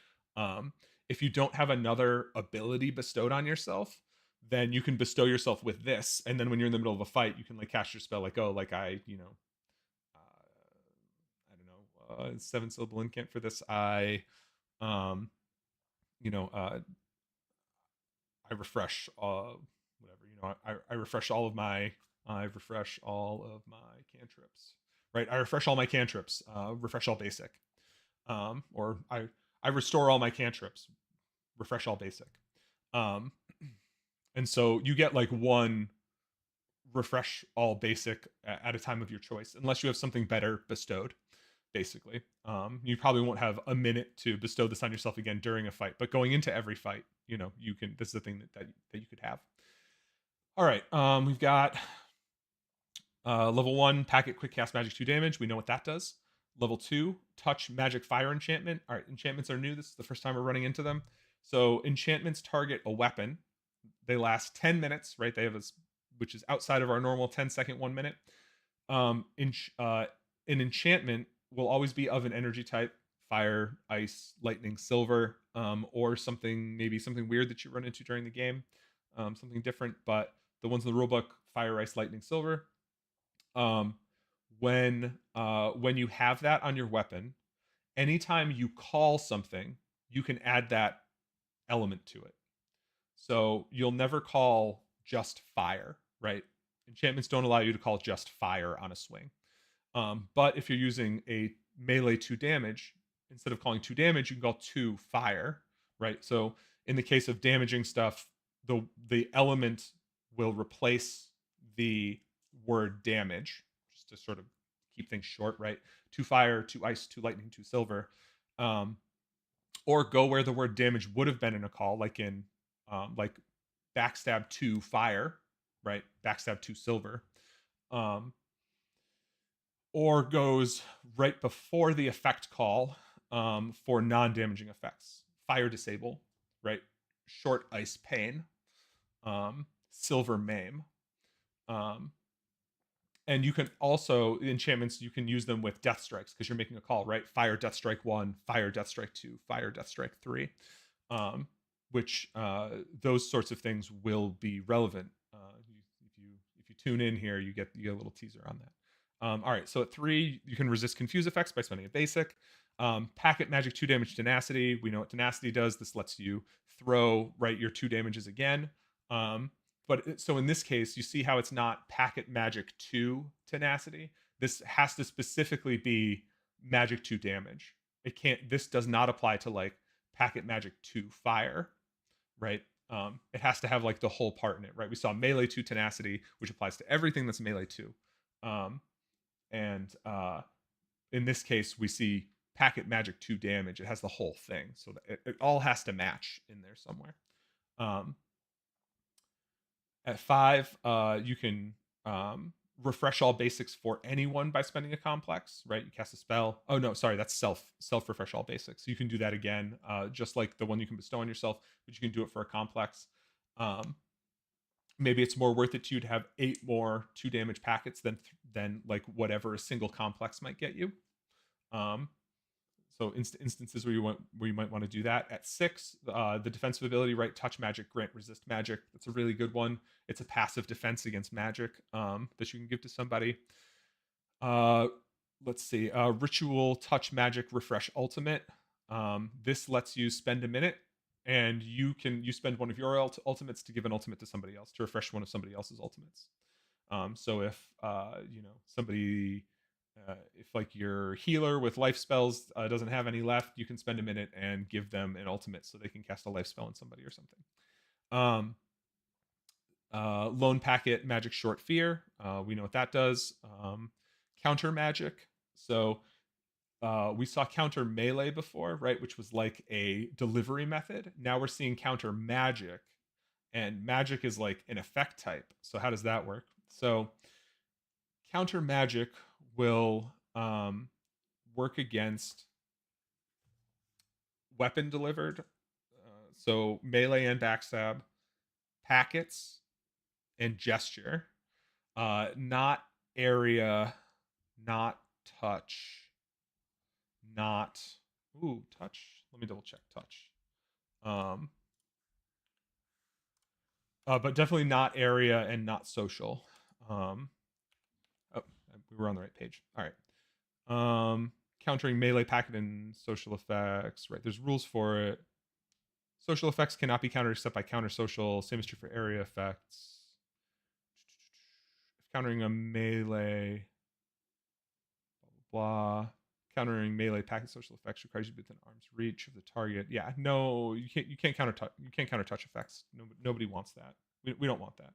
if you don't have another ability bestowed on yourself, then you can bestow yourself with this, and then when you're in the middle of a fight, you can like cast your spell like, oh, like I don't know, 7-syllable incant for this. You know I refresh whatever, I refresh all of my cantrips, right? I refresh all my cantrips, refresh all basic, or I restore all my cantrips, refresh all basic. And so you get like one refresh all basic at a time of your choice, unless you have something better bestowed. Basically, you probably won't have a minute to bestow this on yourself again during a fight, but going into every fight, you can. This is the thing that you could have. All right, we've got level 1 packet quick cast magic 2 damage. We know what that does. Level 2 touch magic fire enchantment. All right, enchantments are new. This is the first time we're running into them. So enchantments target a weapon. They last 10 minutes, right? They have which is outside of our normal 10-second 1 minute. An enchantment will always be of an energy type: fire, ice, lightning, silver, or something weird that you run into during the game, something different. But the ones in the rulebook: fire, ice, lightning, silver. When you have that on your weapon, anytime you call something, you can add that element to it. So you'll never call just fire, right? Enchantments don't allow you to call just fire on a swing. But if you're using a melee 2 damage, instead of calling 2 damage, you can call 2 fire, right? So in the case of damaging stuff, the element will replace the word damage, just to sort of keep things short, right? 2 fire, 2 ice, 2 lightning, 2 silver. Or go where the word damage would have been in a call, like in like backstab 2 fire, right? Backstab 2 silver. Or goes right before the effect call for non-damaging effects. Fire disable, right? Short ice pain, silver maim. And you can also, enchantments, you can use them with death strikes because you're making a call, right? Fire death strike 1, fire death strike 2, fire death strike 3, which those sorts of things will be relevant if you tune in here, you get a little teaser on that. All right, so at 3, you can resist confuse effects by spending a basic. Packet magic 2 damage tenacity. We know what tenacity does. This lets you throw your 2 damages again. So in this case, you see how it's not packet magic 2 tenacity. This has to specifically be magic 2 damage. It can't. This does not apply to like packet magic 2 fire, right? It has to have like the whole part in it, right? We saw melee 2 tenacity, which applies to everything that's melee 2. And in this case, we see packet magic 2 damage. It has the whole thing, so it all has to match in there somewhere. At 5, you can refresh all basics for anyone by spending a complex, right? You cast a spell. Oh no, sorry, that's self refresh all basics. So you can do that again, just like the one you can bestow on yourself, but you can do it for a complex. Maybe it's more worth it to you to have 8 more 2 damage packets than like whatever a single complex might get you. So instances where you might want to do that. At 6, the defensive ability, right? Touch magic, grant resist magic. That's a really good one. It's a passive defense against magic that you can give to somebody. Let's see. Ritual touch magic refresh ultimate. This lets you spend a minute, and you spend one of your ultimates to give an ultimate to somebody else, to refresh one of somebody else's ultimates. So if somebody if like your healer with life spells doesn't have any left, you can spend a minute and give them an ultimate so they can cast a life spell on somebody or something. Lone packet magic short fear. We know what that does. Counter magic. So we saw counter melee before, right? Which was like a delivery method. Now we're seeing counter magic, and magic is like an effect type. So how does that work? So counter magic will work against weapon delivered, so melee and backstab, packets, and gesture. Not area, not touch, not touch. Let me double check touch. But definitely not area and not social. We were on the right page. All right. Countering melee packet and social effects. Right. There's rules for it. Social effects cannot be countered except by counter social. Same is true for area effects. If countering a melee, blah, blah, blah. Countering melee packet social effects requires you to be within arm's reach of the target. Yeah, no, you can't counter touch effects. Nobody wants that. We don't want that.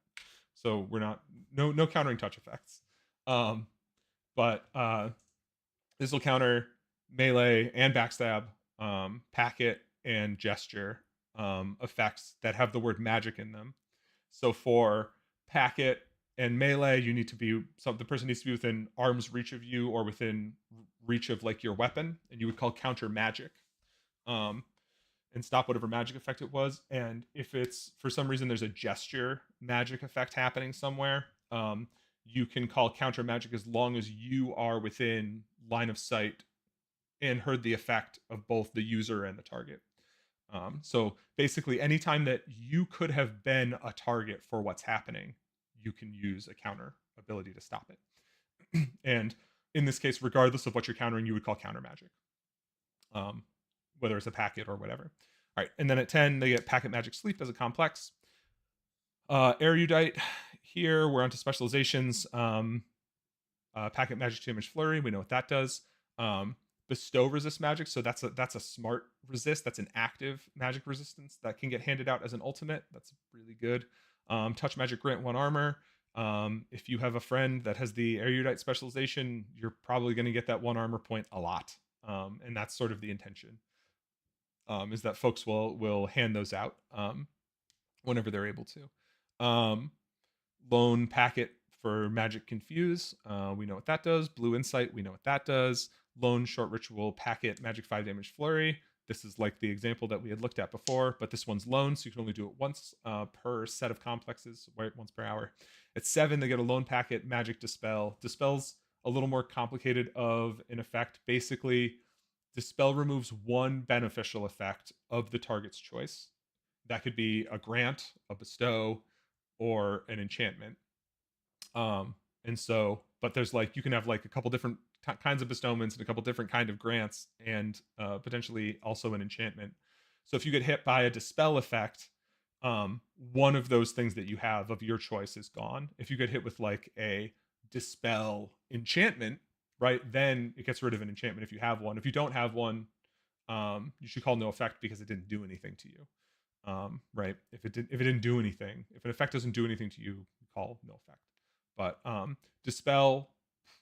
So we're not no countering touch effects. But this will counter melee and backstab, packet and gesture effects that have the word magic in them. So for packet and melee, you need to be the person needs to be within arm's reach of you or within reach of like your weapon, and you would call counter magic, and stop whatever magic effect it was. And if it's for some reason there's a gesture magic effect happening somewhere, you can call counter magic as long as you are within line of sight and heard the effect of both the user and the target. So basically, anytime that you could have been a target for what's happening, you can use a counter ability to stop it. And in this case, regardless of what you're countering, you would call counter magic, whether it's a packet or whatever. All right, and then at 10, they get packet magic sleep as a complex. Erudite. Here we're onto specializations. Packet magic damage flurry. We know what that does. Bestow resist magic. So that's a smart resist. That's an active magic resistance that can get handed out as an ultimate. That's really good. Touch magic grant 1 armor. If you have a friend that has the erudite specialization, you're probably going to get that 1 armor point a lot. And that's sort of the intention. Is that folks will hand those out whenever they're able to. Lone packet for magic confuse. We know what that does. Blue insight. We know what that does. Lone short ritual packet magic 5 damage flurry. This is like the example that we had looked at before, but this one's lone, so you can only do it once per set of complexes, right? Once per hour. At 7, they get a lone packet magic dispel. Dispel's a little more complicated of an effect. Basically, dispel removes 1 beneficial effect of the target's choice. That could be a grant, a bestow, or an enchantment. And so, but there's like, you can have like a couple different kinds of bestowments and a couple different kind of grants, and potentially also an enchantment. So if you get hit by a dispel effect, one of those things that you have of your choice is gone. If you get hit with like a dispel enchantment, right, then it gets rid of an enchantment if you have one. If you don't have one, you should call no effect because it didn't do anything to you. Right? If it didn't do anything, if an effect doesn't do anything to you, call no effect. But dispel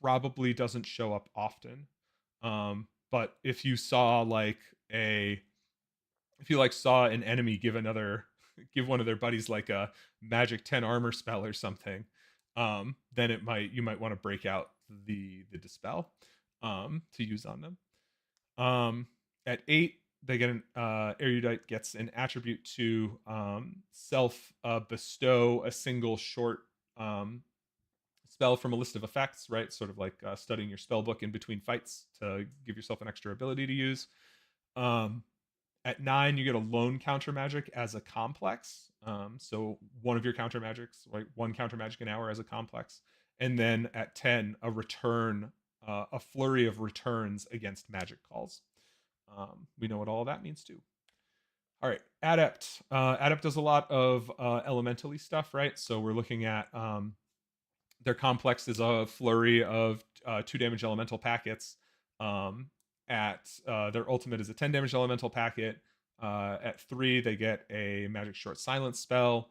probably doesn't show up often. But if you saw like a, if you like saw an enemy give one of their buddies like a magic 10 armor spell or something, then you might want to break out the dispel to use on them. At 8, they get an erudite gets an attribute to self bestow a single short spell from a list of effects, right? Sort of like studying your spell book in between fights to give yourself an extra ability to use. At 9, you get a lone counter magic as a complex. So one of your counter magics, right? One counter magic an hour as a complex. And then at 10, a return, a flurry of returns against magic calls. We know what all of that means too. All right, adept. Adept does a lot of elementally stuff, right? So we're looking at their complex is a flurry of 2 damage elemental packets. At their ultimate is a 10 damage elemental packet. At 3, they get a magic short silence spell.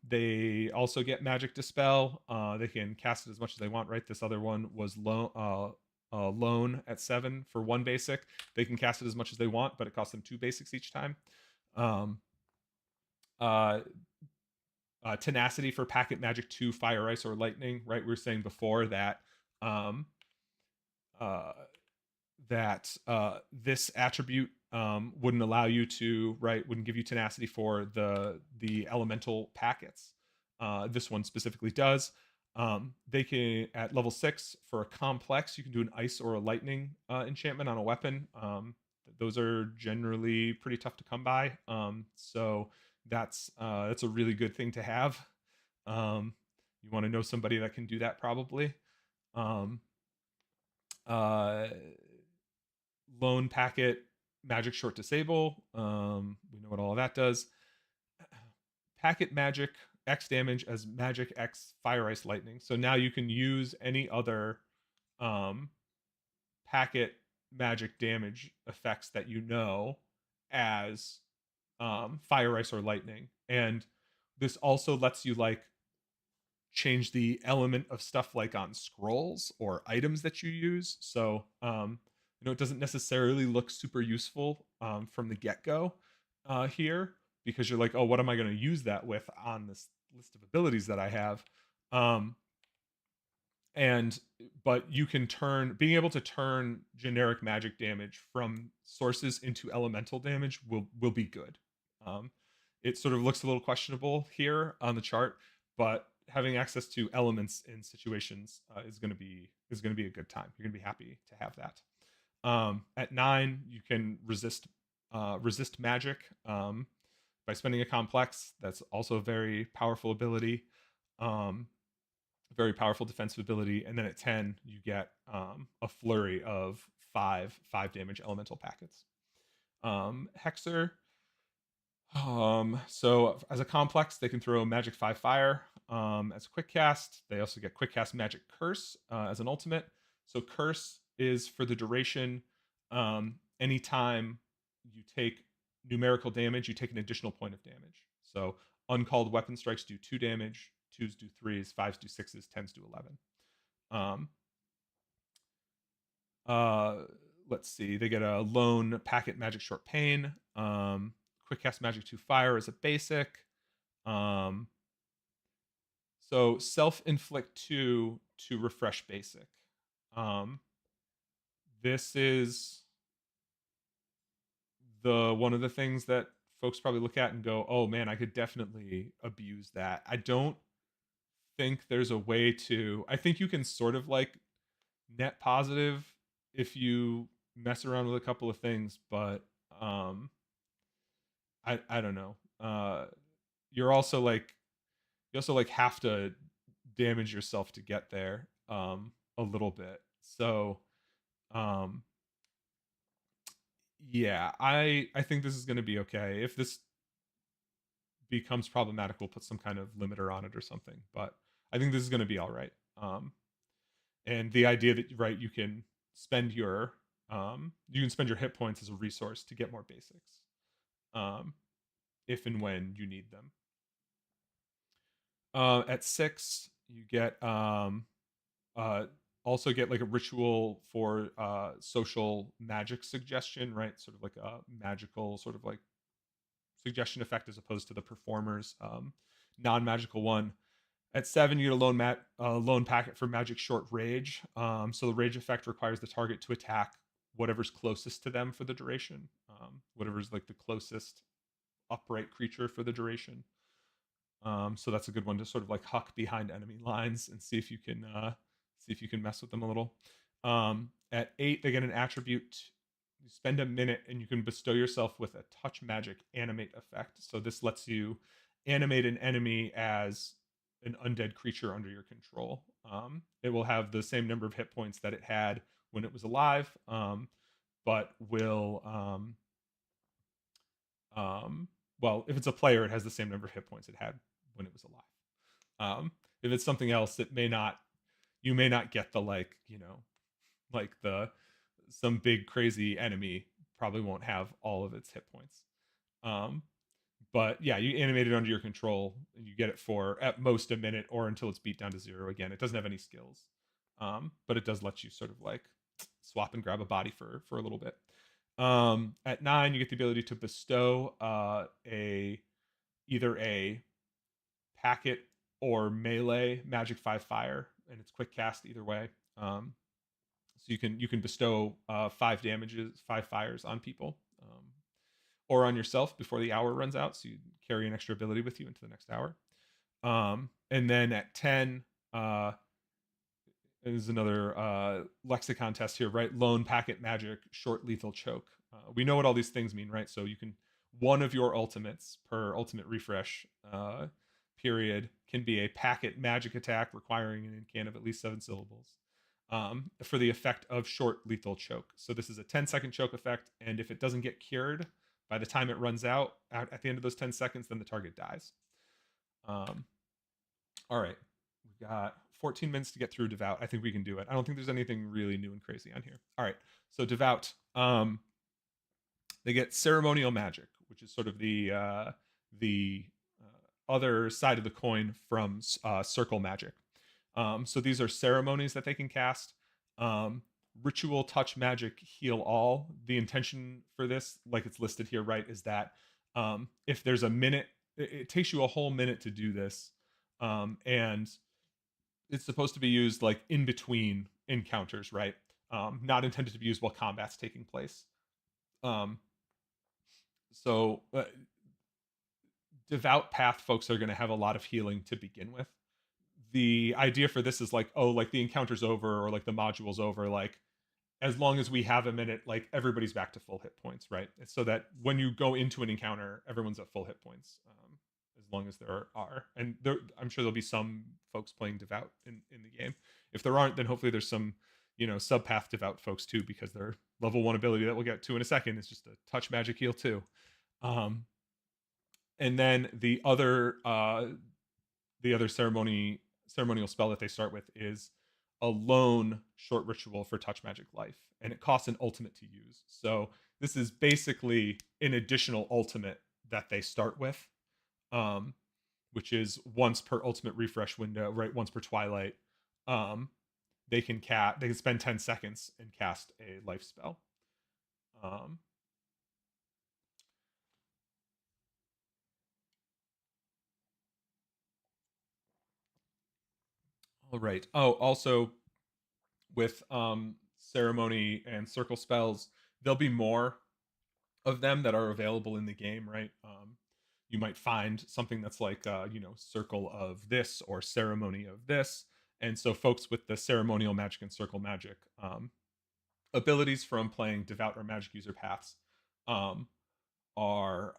They also get magic dispel. They can cast it as much as they want, right? This other one was lone at 7 for 1 basic. They can cast it as much as they want, but it costs them 2 basics each time. Tenacity for packet magic 2, fire, ice, or lightning, right? We were saying before that this attribute wouldn't allow you to, right, wouldn't give you tenacity for the elemental packets. This one specifically does. They can, at level 6 for a complex, you can do an ice or a lightning enchantment on a weapon. Those are generally pretty tough to come by. So that's a really good thing to have. You want to know somebody that can do that probably. Lone packet magic short disable. We know what all of that does. Packet magic X damage as magic X fire, ice, lightning. So now you can use any other packet magic damage effects that you know as fire, ice, or lightning. And this also lets you like change the element of stuff like on scrolls or items that you use. So it doesn't necessarily look super useful from the get-go here, because you're like, oh, what am I going to use that with on this list of abilities that I have? But you can being able to turn generic magic damage from sources into elemental damage will be good. It sort of looks a little questionable here on the chart, but having access to elements in situations is going to be a good time. You're going to be happy to have that. At 9, you can resist magic by spending a complex. That's also a very powerful ability. Very powerful defensive ability. And then at 10, you get a flurry of 5 damage elemental packets. Hexer. So as a complex, they can throw magic 5 fire as a quick cast. They also get quick cast magic curse as an ultimate. So curse is for the duration. Anytime you take numerical damage, you take an additional point of damage. So uncalled weapon strikes do 2 damage, 2s do 3s, 5s do 6s, 10s do 11. Let's see. They get a lone packet magic short pain. Quick cast magic 2 fire as a basic. So self inflict 2 to refresh basic. This is one of the things that folks probably look at and go, oh man, I could definitely abuse that. I don't think there's a way to. I think you can sort of like net positive if you mess around with a couple of things, but I don't know. You also like have to damage yourself to get there a little bit. So um, yeah, I think this is going to be okay. If this becomes problematic, we'll put some kind of limiter on it or something. But I think this is going to be all right. And the idea that right, you can spend your hit points as a resource to get more basics, um, if and when you need them. At 6, you get uh, also get like a ritual for social magic suggestion, right? Sort of like a magical sort of like suggestion effect as opposed to the performer's non-magical one. At 7, you get a lone packet for magic short rage. So the rage effect requires the target to attack whatever's closest to them for the duration, whatever's like the closest upright creature for the duration. So that's a good one to sort of like huck behind enemy lines and see if you can mess with them a little. At 8, they get an attribute. You spend a minute and you can bestow yourself with a touch magic animate effect. So this lets you animate an enemy as an undead creature under your control. It will have the same number of hit points that it had when it was alive, but will well, if it's a player, it has the same number of hit points it had when it was alive. If it's something else, you may not get the like the some big crazy enemy probably won't have all of its hit points. Um, but yeah, you animate it under your control and you get it for at most a minute or until it's beat down to 0 again. It doesn't have any skills, but it does let you sort of like swap and grab a body for a little bit. At 9, you get the ability to bestow either a packet or melee magic 5 fire, and it's quick cast either way. So you can bestow 5 fires on people, or on yourself before the hour runs out, so you carry an extra ability with you into the next hour. And then at 10, is another lexicon test here, right? Lone packet magic, short lethal choke. We know what all these things mean, right? So you can one of your ultimates per ultimate refresh period can be a packet magic attack requiring an incant of at least 7 syllables for the effect of short lethal choke. So this is a 10-second choke effect, and if it doesn't get cured by the time it runs out at the end of those 10 seconds, then the target dies. All right, we've got 14 minutes to get through Devout. I think we can do it. I don't think there's anything really new and crazy on here. All right, so Devout, they get ceremonial magic, which is sort of the other side of the coin from circle magic. So these are ceremonies that they can cast. Ritual touch magic heal all. The intention for this, like it's listed here, right, is that if there's a minute, it takes you a whole minute to do this, and it's supposed to be used like in between encounters, right? Not intended to be used while combat's taking place. So devout path folks are going to have a lot of healing to begin with. The idea for this is like, oh, like the encounter's over or like the module's over, like as long as we have a minute, like everybody's back to full hit points, right? So that when you go into an encounter, everyone's at full hit points, as long as there are. And I'm sure there'll be some folks playing devout in the game. If there aren't, then hopefully there's some subpath devout folks too, because their level 1 ability that we'll get to in a second is just a touch magic heal too. And then the other ceremonial spell that they start with is a lone short ritual for touch magic life, and it costs an ultimate to use. So this is basically an additional ultimate that they start with, which is once per ultimate refresh window, right? Once per twilight. They can spend 10 seconds and cast a life spell. All right. Oh, also with ceremony and circle spells, there'll be more of them that are available in the game, right? You might find something that's like circle of this or ceremony of this, and so folks with the ceremonial magic and circle magic abilities from playing devout or magic user paths are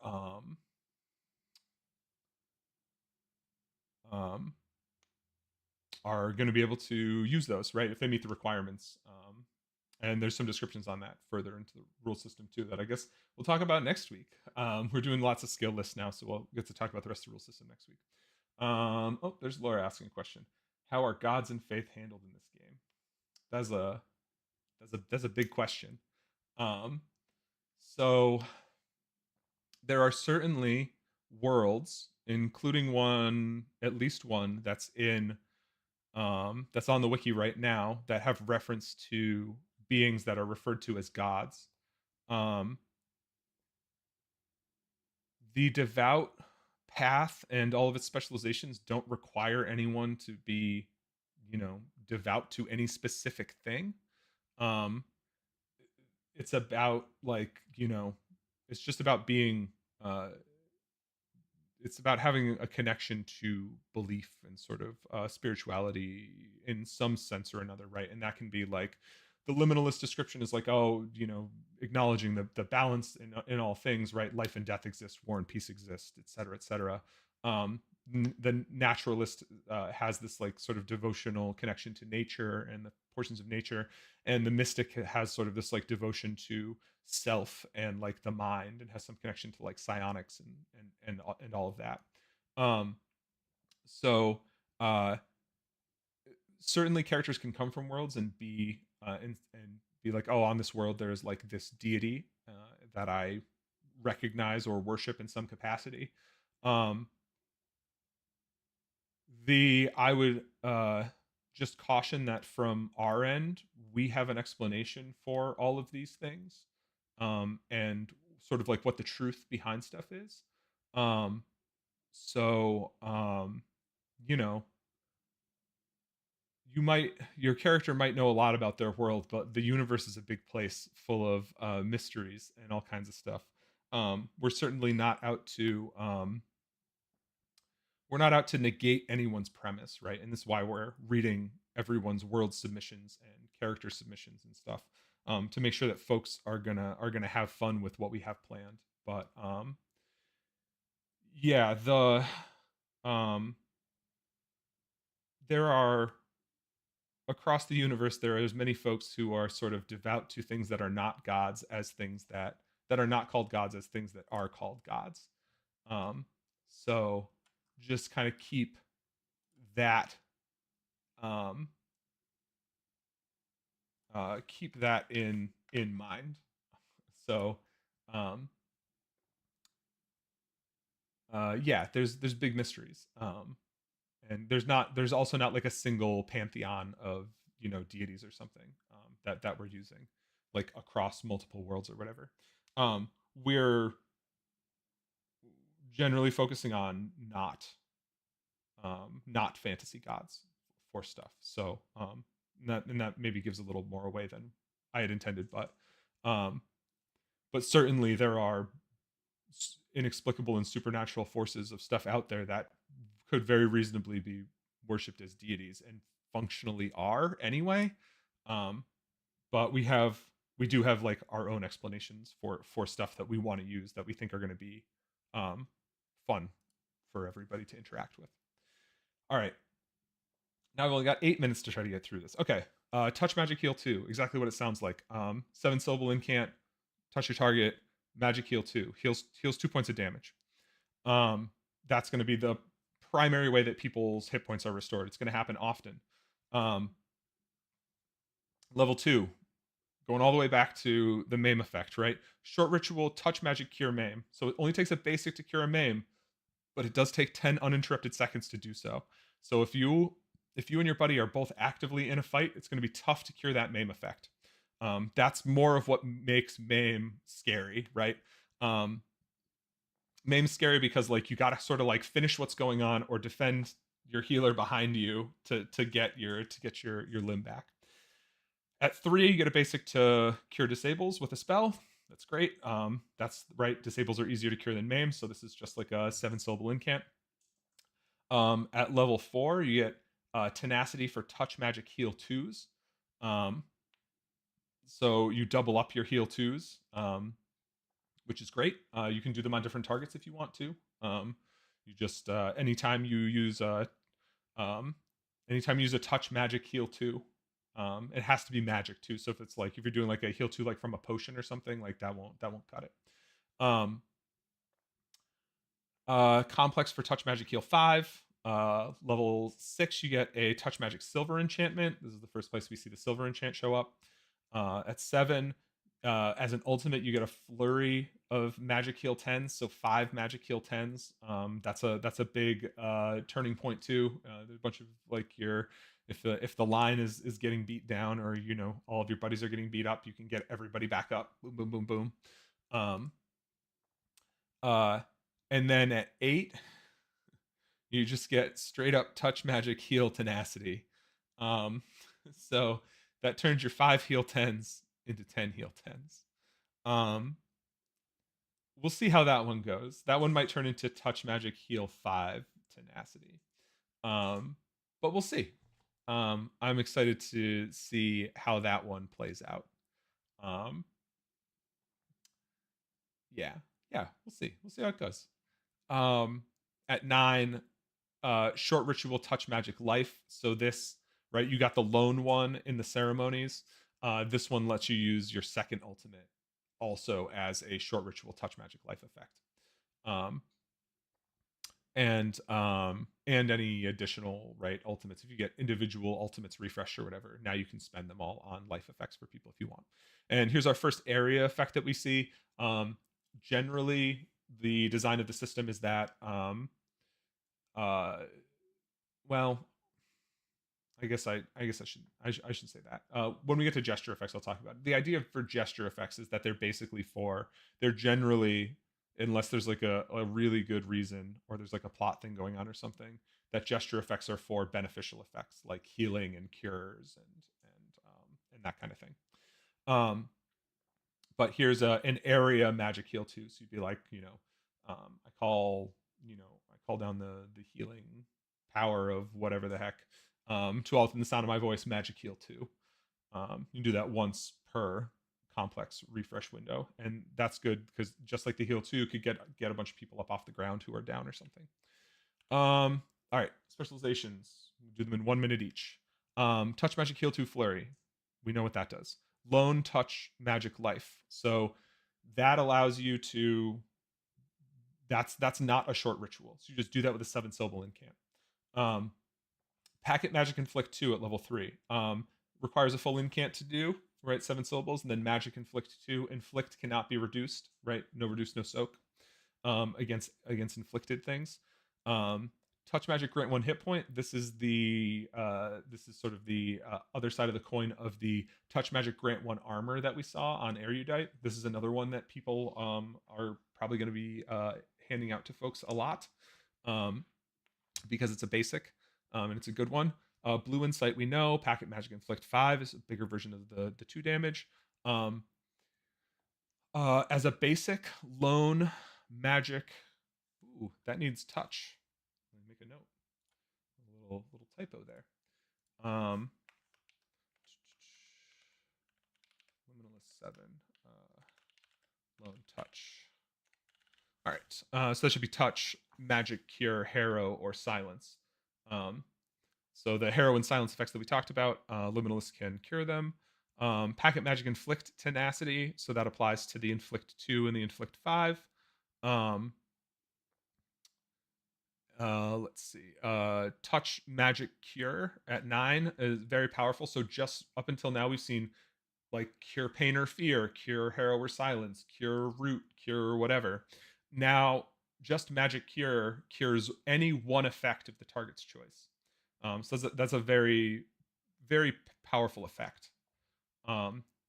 are going to be able to use those, right, if they meet the requirements. And there's some descriptions on that further into the rule system too that I guess we'll talk about next week. We're doing lots of skill lists now, so we'll get to talk about the rest of the rule system next week. Oh, there's Laura asking a question. How are gods and faith handled in this game? That's a big question. Um, so there are certainly worlds, including one, at least one, that's in that's on the wiki right now that have reference to beings that are referred to as gods. Um, the devout path and all of its specializations don't require anyone to be, devout to any specific thing. Um, it's about like, it's just about being it's about having a connection to belief and sort of spirituality in some sense or another, right? And that can be like the limitalist description is like, oh, acknowledging the balance in all things, right? Life and death exist, war and peace exist, et cetera, et cetera. The naturalist has this like sort of devotional connection to nature and the portions of nature, and the mystic has sort of this like devotion to self and like the mind, and has some connection to like psionics and all of that. Um, so uh, certainly characters can come from worlds and be and be like, oh, on this world there's like this deity that I recognize or worship in some capacity. Um, I would just caution that from our end, we have an explanation for all of these things, and sort of like what the truth behind stuff is. Um, so, you know, your character might know a lot about their world, but the universe is a big place full of mysteries and all kinds of stuff. We're certainly not out to negate anyone's premise, right? And this is why we're reading everyone's world submissions and character submissions and stuff, to make sure that folks are gonna have fun with what we have planned. But yeah, um, there are across the universe there are as many folks who are sort of devout to things that are not gods as things that are not called gods as things that are called gods. Um, so just kind of that um, keep that in mind. So, um, yeah, there's big mysteries, and there's also not like a single pantheon of deities or something, that we're using like across multiple worlds or whatever. We're generally focusing on not fantasy gods for stuff. So that maybe gives a little more away than I had intended, um, but certainly there are inexplicable and supernatural forces of stuff out there that could very reasonably be worshipped as deities and functionally are anyway. Um, but we do have like our own explanations for stuff that we want to use that we think are going to be um, fun for everybody to interact with. All right, now I've only got 8 minutes to try to get through this. Okay, touch magic heal 2, exactly what it sounds like. 7-syllable incant, touch your target, magic heal 2, heals 2 points of damage. That's going to be the primary way that people's hit points are restored. It's going to happen often. Level 2, going all the way back to the maim effect, right? Short ritual, touch magic, cure maim. So it only takes a basic to cure a maim, but it does take 10 uninterrupted seconds to do so. So if you and your buddy are both actively in a fight, it's going to be tough to cure that maim effect. That's more of what makes maim scary, right? Maim's scary because like you got to sort of like finish what's going on or defend your healer behind you to get your limb back. At 3, you get a basic to cure disables with a spell. That's great. That's right. Disables are easier to cure than maim, so this is just like a 7-syllable incant. At level 4, you get tenacity for touch magic heal 2s. So you double up your heal 2s, which is great. You can do them on different targets if you want to. You just anytime you use Anytime you use a touch magic, heal 2. It has to be magic too. So if it's like if you're doing like a heal 2 like from a potion or something, like that won't cut it. Complex for touch magic heal 5. Level 6, you get a touch magic silver enchantment. This is the first place we see the silver enchant show up. At 7, as an ultimate, you get a flurry of magic heal 10s, so 5 magic heal 10s. That's a big turning point too. There's a bunch of like if the line is getting beat down, or all of your buddies are getting beat up, you can get everybody back up. Boom, boom, boom, boom. And then at 8, you just get straight up touch magic heal tenacity. So that turns your 5 heal 10s into 10 heal 10s. We'll see how that one goes. That one might turn into touch magic heal 5 tenacity. But we'll see. I'm excited to see how that one plays out. Yeah, we'll see. We'll see how it goes. At 9, short ritual touch magic life. So this, right, you got the lone one in the ceremonies. This one lets you use your second ultimate also as a short ritual touch magic life effect. And any additional, right, ultimates. If you get individual ultimates refresh or whatever, now you can spend them all on life effects for people if you want. And here's our first area effect that we see. Generally, the design of the system is that well, I guess I should say that. When we get to gesture effects, I'll talk about it. The idea for gesture effects is that they're generally, unless there's like a really good reason or there's like a plot thing going on or something, that gesture effects are for beneficial effects like healing and cures and that kind of thing. But here's an area magic heal too. So you'd be like, I call down the healing power of whatever the heck to all within the sound of my voice, magic heal 2. You can do that once per complex refresh window, and that's good because just like the heal 2 could get a bunch of people up off the ground who are down or something. All right, specializations. We'll do them in 1 minute each. Touch magic heal 2 flurry. We know what that does. Lone touch magic life. So that allows you to. That's not a short ritual. So you just do that with a 7-syllable incant. Packet magic inflict 2 at level 3. Requires a full incant to do, right? 7 syllables, and then magic inflict 2. Inflict cannot be reduced, right? No reduce, no soak. Against inflicted things. Touch magic grant 1 hit point. This is sort of the other side of the coin of the touch magic grant 1 armor that we saw on Erudite. This is another one that people are probably going to be handing out to folks a lot because it's a basic and it's a good one. Blue Insight, we know. Packet magic inflict 5 is a bigger version of the 2 damage. As a basic, lone magic. Ooh, that needs touch. Let me make a note. A little typo there. Limitless 7. Lone touch. All right. So that should be touch, magic, cure, harrow, or silence. So the harrow and silence effects that we talked about, limitless can cure them. Packet magic inflict tenacity, so that applies to the inflict 2 and the inflict 5. Let's see. Touch magic cure at 9 is very powerful. So just up until now, we've seen like cure pain or fear, cure harrow or silence, cure root, cure whatever. Now, just magic cure cures any one effect of the target's choice. So that's a very, very powerful effect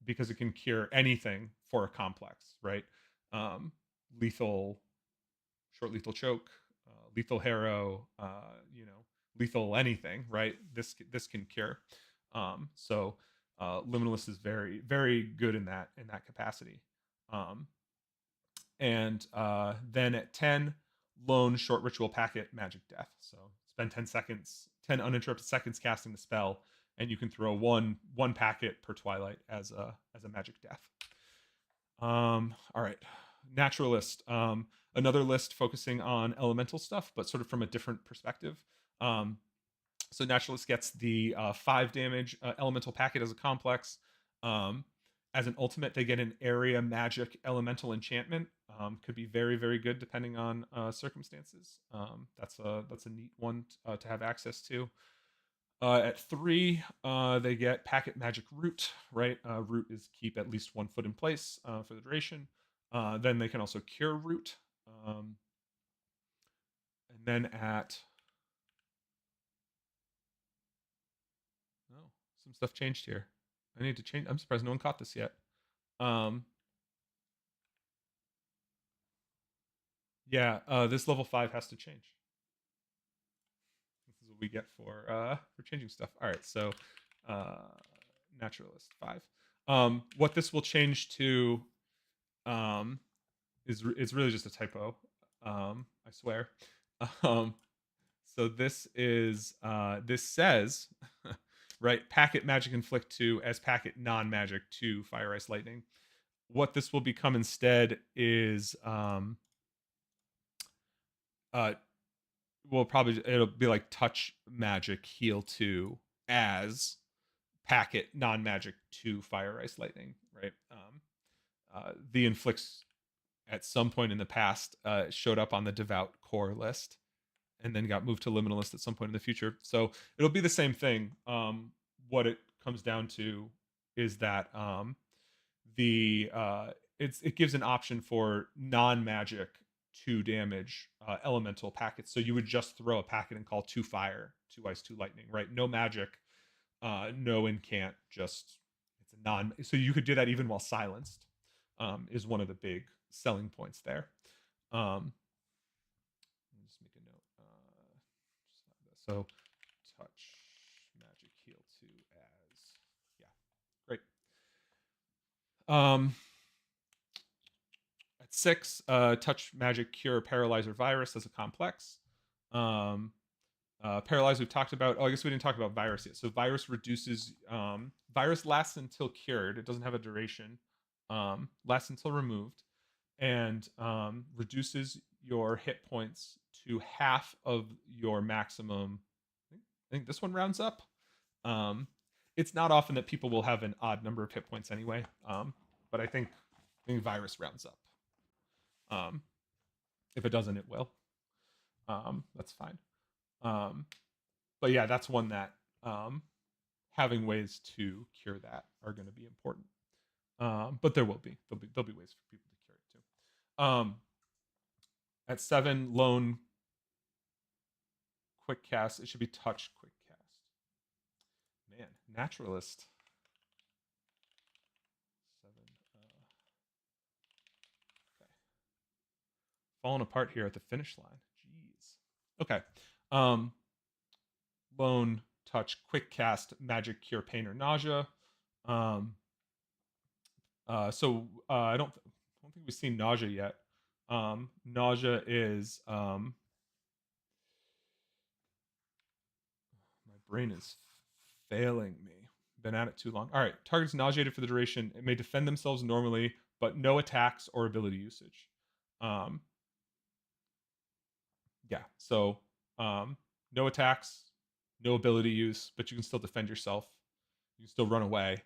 because it can cure anything for a complex, right? Lethal, short lethal choke, lethal harrow, lethal anything, right? This can cure. So Limitless is very, very good in that capacity. And then at 10, lone short ritual packet magic death. So spend 10 seconds, 10 uninterrupted seconds casting the spell, and you can throw one packet per twilight as a magic death. All right, naturalist. Another list focusing on elemental stuff, but sort of from a different perspective. So Naturalist gets the 5 damage elemental packet as a complex. Um, as an ultimate, they get an area magic elemental enchantment. Could be very, very good depending on circumstances. That's a neat one to have access to. At 3, they get Packet Magic Root, right? Root is keep at least 1 foot in place for the duration. Then they can also Cure Root. And then at... Oh, some stuff changed here. I need to change... I'm surprised no one caught this yet. Yeah, this level 5 has to change. This is what we get for changing stuff. All right, so Naturalist 5. What this will change to is really just a typo. I swear. So this is this says right, packet magic inflict 2 as packet non-magic 2 fire ice lightning. What this will become instead is well, probably it'll be like touch magic heal 2 as packet non-magic 2 fire ice lightning, right? The inflicts at some point in the past showed up on the devout core list and then got moved to liminalist at some point in the future. So it'll be the same thing. What it comes down to is that it gives an option for non-magic 2 damage elemental packets. So you would just throw a packet and call 2 fire, 2 ice, 2 lightning, right? No magic, no incant, just it's a non. So you could do that even while silenced. Is one of the big selling points there. Let me just make a note. So touch magic heal 2 as great. At 6, touch magic cure paralyzer virus as a complex. Paralyze we've talked about. Oh, I guess we didn't talk about virus yet. So virus reduces. Virus lasts until cured. It doesn't have a duration. Lasts until removed, and reduces your hit points to half of your maximum. I think this one rounds up. It's not often that people will have an odd number of hit points anyway, but I think virus rounds up. If it doesn't, it will. That's fine. But yeah, that's one that having ways to cure that are going to be important. But there'll be ways for people to cure it too. At 7, lone quick cast. It should be touch quick cast. Man, naturalist. 7. Okay. Falling apart here at the finish line. Jeez. Okay. Lone touch quick cast magic cure pain or nausea. So I don't think we've seen nausea yet. Nausea is my brain is failing me. Been at it too long. All right, targets nauseated for the duration. It may defend themselves normally, but no attacks or ability usage. Yeah, so no attacks, no ability use, but you can still defend yourself. You can still run away.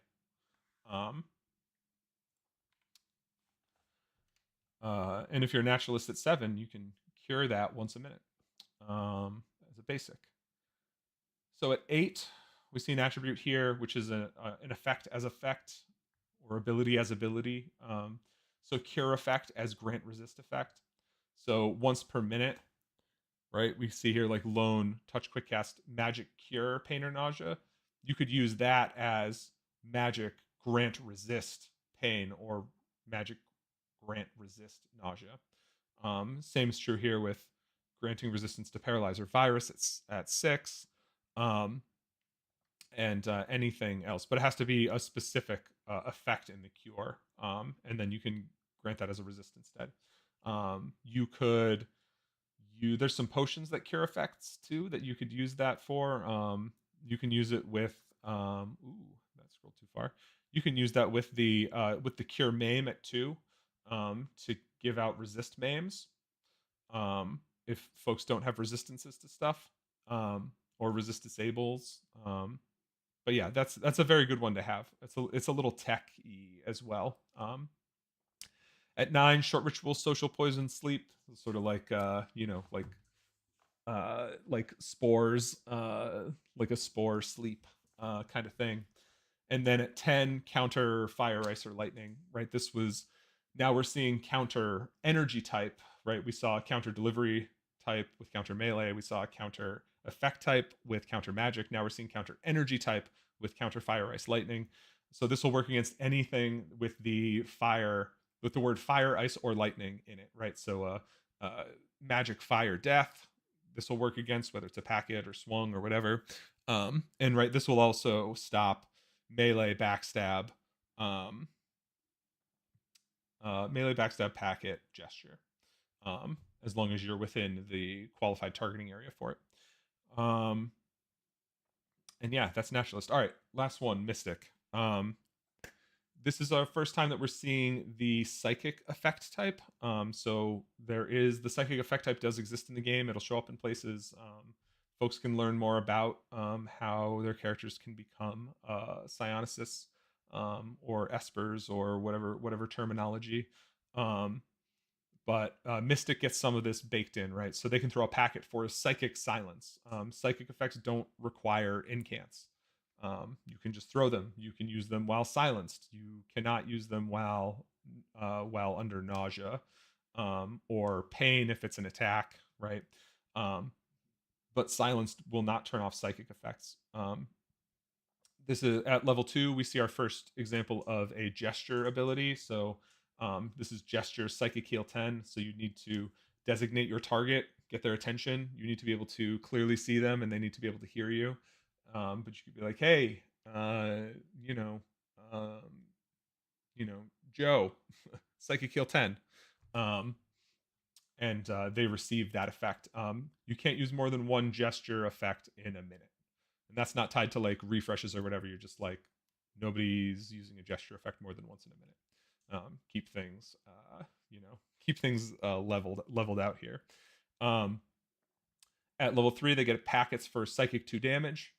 And if you're a naturalist at 7, you can cure that once a minute as a basic. So at 8, we see an attribute here, which is an effect as effect or ability as ability. So cure effect as grant resist effect. So once per minute, right? We see here like lone touch quick cast magic cure pain or nausea. You could use that as magic grant resist pain or magic grant resist nausea. Same is true here with granting resistance to paralyzer virus at 6, and anything else. But it has to be a specific effect in the cure, and then you can grant that as a resist instead. You could there's some potions that cure effects too that you could use that for. You can use it with that scrolled too far. You can use that with the cure maim at 2 to give out resist maims if folks don't have resistances to stuff. or resist disables. But yeah, that's a very good one to have. It's a little tech-y as well. At 9, short ritual, social poison, sleep, sort of like like spores, like a spore sleep kind of thing. And then at 10, counter fire, ice, or lightning. Right, this was now we're seeing counter energy type. Right, we saw counter delivery type with counter melee. We saw counter effect type with counter magic. Now we're seeing counter energy type with counter fire, ice, lightning. So this will work against anything with the fire, with the word fire, ice, or lightning in it. Right, so magic, fire, death. This will work against whether it's a packet or swung or whatever. And right, this will also stop melee, backstab, um, melee, backstab, packet, gesture, as long as you're within the qualified targeting area for it. And yeah, that's naturalist. All right, last one, mystic. This is our first time that we're seeing the psychic effect type. So there is the psychic effect type does exist in the game. It'll show up in places. Folks can learn more about how their characters can become psionicis or espers or whatever terminology. But Mystic gets some of this baked in, right? So they can throw a packet for psychic silence. Psychic effects don't require incants. You can just throw them. You can use them while silenced. You cannot use them while under nausea or pain if it's an attack, right? But silenced will not turn off psychic effects. This is at level 2. We see our first example of a gesture ability. So this is gesture psychic heal 10. So you need to designate your target, get their attention. You need to be able to clearly see them, and they need to be able to hear you. But you could be like, hey, Joe, psychic heal 10. And they receive that effect. You can't use more than one gesture effect in a minute. And that's not tied to like refreshes or whatever. You're just like, nobody's using a gesture effect more than once in a minute. Keep things, leveled out here. At level 3, they get packets for psychic 2 damage.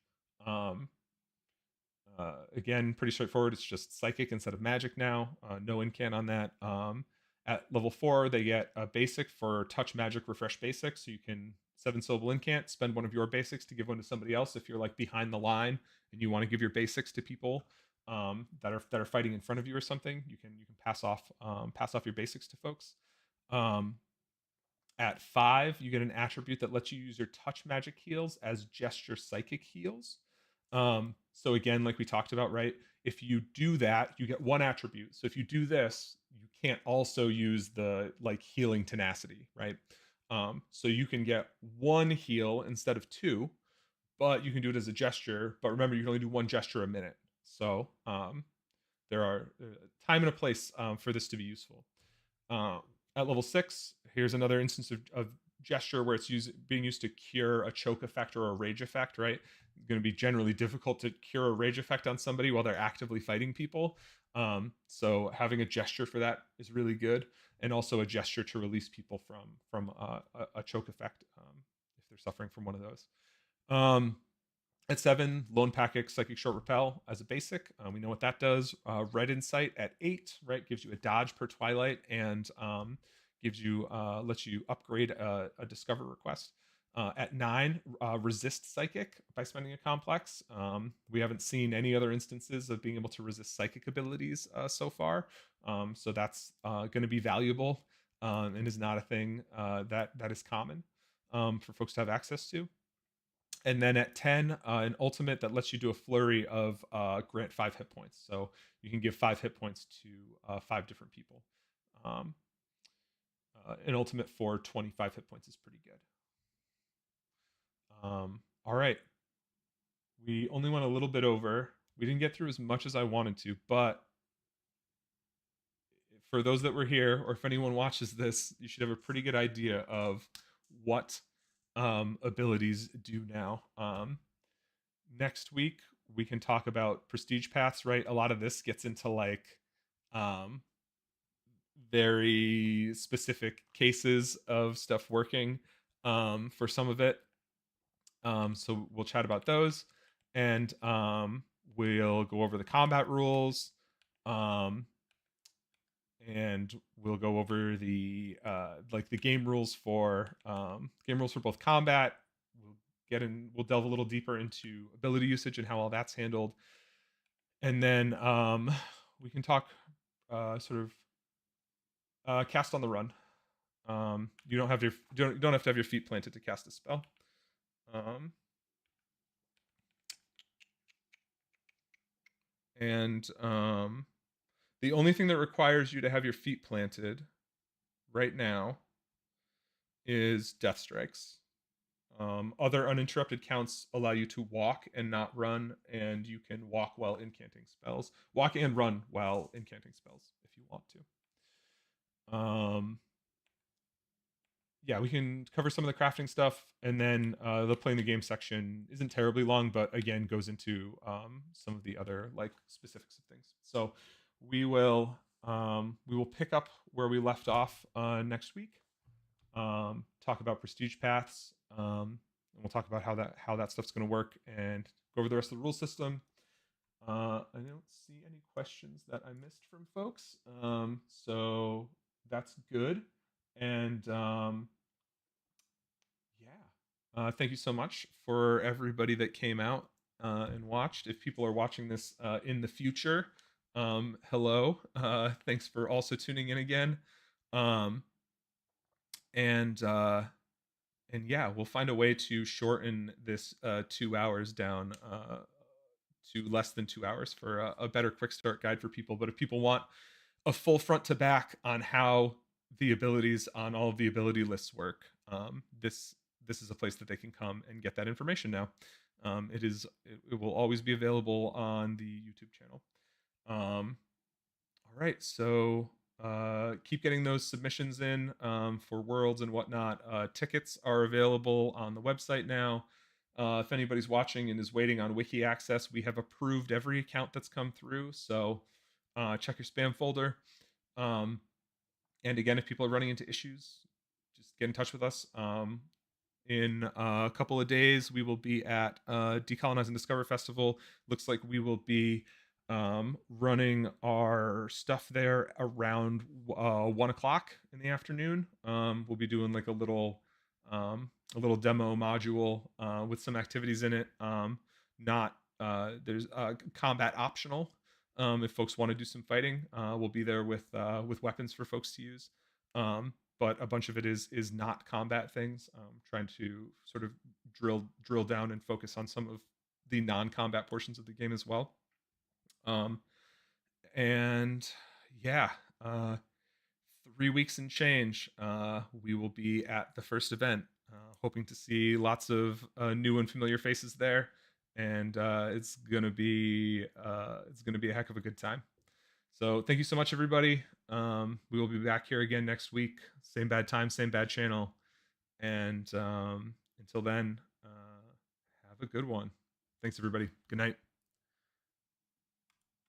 Again, pretty straightforward. It's just psychic instead of magic now. No incant on that. At level 4, they get a basic for touch magic refresh basic. So you can 7-syllable incant, spend one of your basics to give one to somebody else if you're like behind the line and you want to give your basics to people that are fighting in front of you or something. You can pass off your basics to folks. At 5, you get an attribute that lets you use your touch magic heals as gesture psychic heals. So again, like we talked about, right? If you do that, you get one attribute. So if you do this, you can't also use the like healing tenacity, right? So you can get one heal instead of 2, but you can do it as a gesture. But remember, you can only do one gesture a minute. So there are time and a place for this to be useful. At level 6, here's another instance of gesture where it's being used to cure a choke effect or a rage effect, right? It's going to be generally difficult to cure a rage effect on somebody while they're actively fighting people. So having a gesture for that is really good, and also a gesture to release people from a choke effect if they're suffering from one of those. At 7, Lone Packet Psychic Short Repel as a basic. We know what that does. Red Insight at 8, right, gives you a dodge per Twilight and gives you lets you upgrade a Discover request. At 9, Resist Psychic by spending a complex. We haven't seen any other instances of being able to resist psychic abilities so far, so that's going to be valuable and is not a thing that is common for folks to have access to. And then at 10, an ultimate that lets you do a flurry of grant 5 hit points. So you can give 5 hit points to 5 different people. An ultimate for 25 hit points is pretty good. All right. We only went a little bit over. We didn't get through as much as I wanted to, but for those that were here, or if anyone watches this, you should have a pretty good idea of what abilities do now. Next week, we can talk about prestige paths, right? A lot of this gets into like very specific cases of stuff working for some of it. So we'll chat about those, and we'll go over the combat rules, um, and we'll go over the like the game rules for both combat. We'll delve a little deeper into ability usage and how all that's handled, and then we can talk sort of cast on the run. You don't have to have your feet planted to cast a spell. Um, and the only thing that requires you to have your feet planted right now is death strikes. Other uninterrupted counts allow you to walk and not run, and you can walk while incanting spells. Walk and run while incanting spells if you want to. Yeah, we can cover some of the crafting stuff, and then the playing the game section isn't terribly long, but again goes into some of the other like specifics of things. So we will pick up where we left off next week. Talk about prestige paths, and we'll talk about how that stuff's going to work, and go over the rest of the rule system. I don't see any questions that I missed from folks, so that's good. And yeah, thank you so much for everybody that came out and watched. If people are watching this in the future, hello. Thanks for also tuning in again. Um, and yeah, we'll find a way to shorten this 2 hours down to less than 2 hours for a better quick start guide for people. But if people want a full front to back on how the abilities on all of the ability lists work, this is a place that they can come and get that information now. It will always be available on the YouTube channel. All right, so keep getting those submissions in for worlds and whatnot. Tickets are available on the website now. If anybody's watching and is waiting on wiki access, we have approved every account that's come through, so check your spam folder. And again, if people are running into issues, just get in touch with us. In a couple of days, we will be at Decolonize and Discover Festival. Looks like we will be running our stuff there around 1 o'clock in the afternoon. We'll be doing like a little demo module with some activities in it. Not There's combat optional. If folks want to do some fighting, we'll be there with weapons for folks to use. But a bunch of it is not combat things. Trying to sort of drill down and focus on some of the non-combat portions of the game as well. And yeah, 3 weeks and change, we will be at the first event. Hoping to see lots of new and familiar faces there, and it's gonna be a heck of a good time. So thank you so much, everybody. We will be back here again next week. Same bad time, same bad channel. And until then, have a good one. Thanks, everybody. Good night.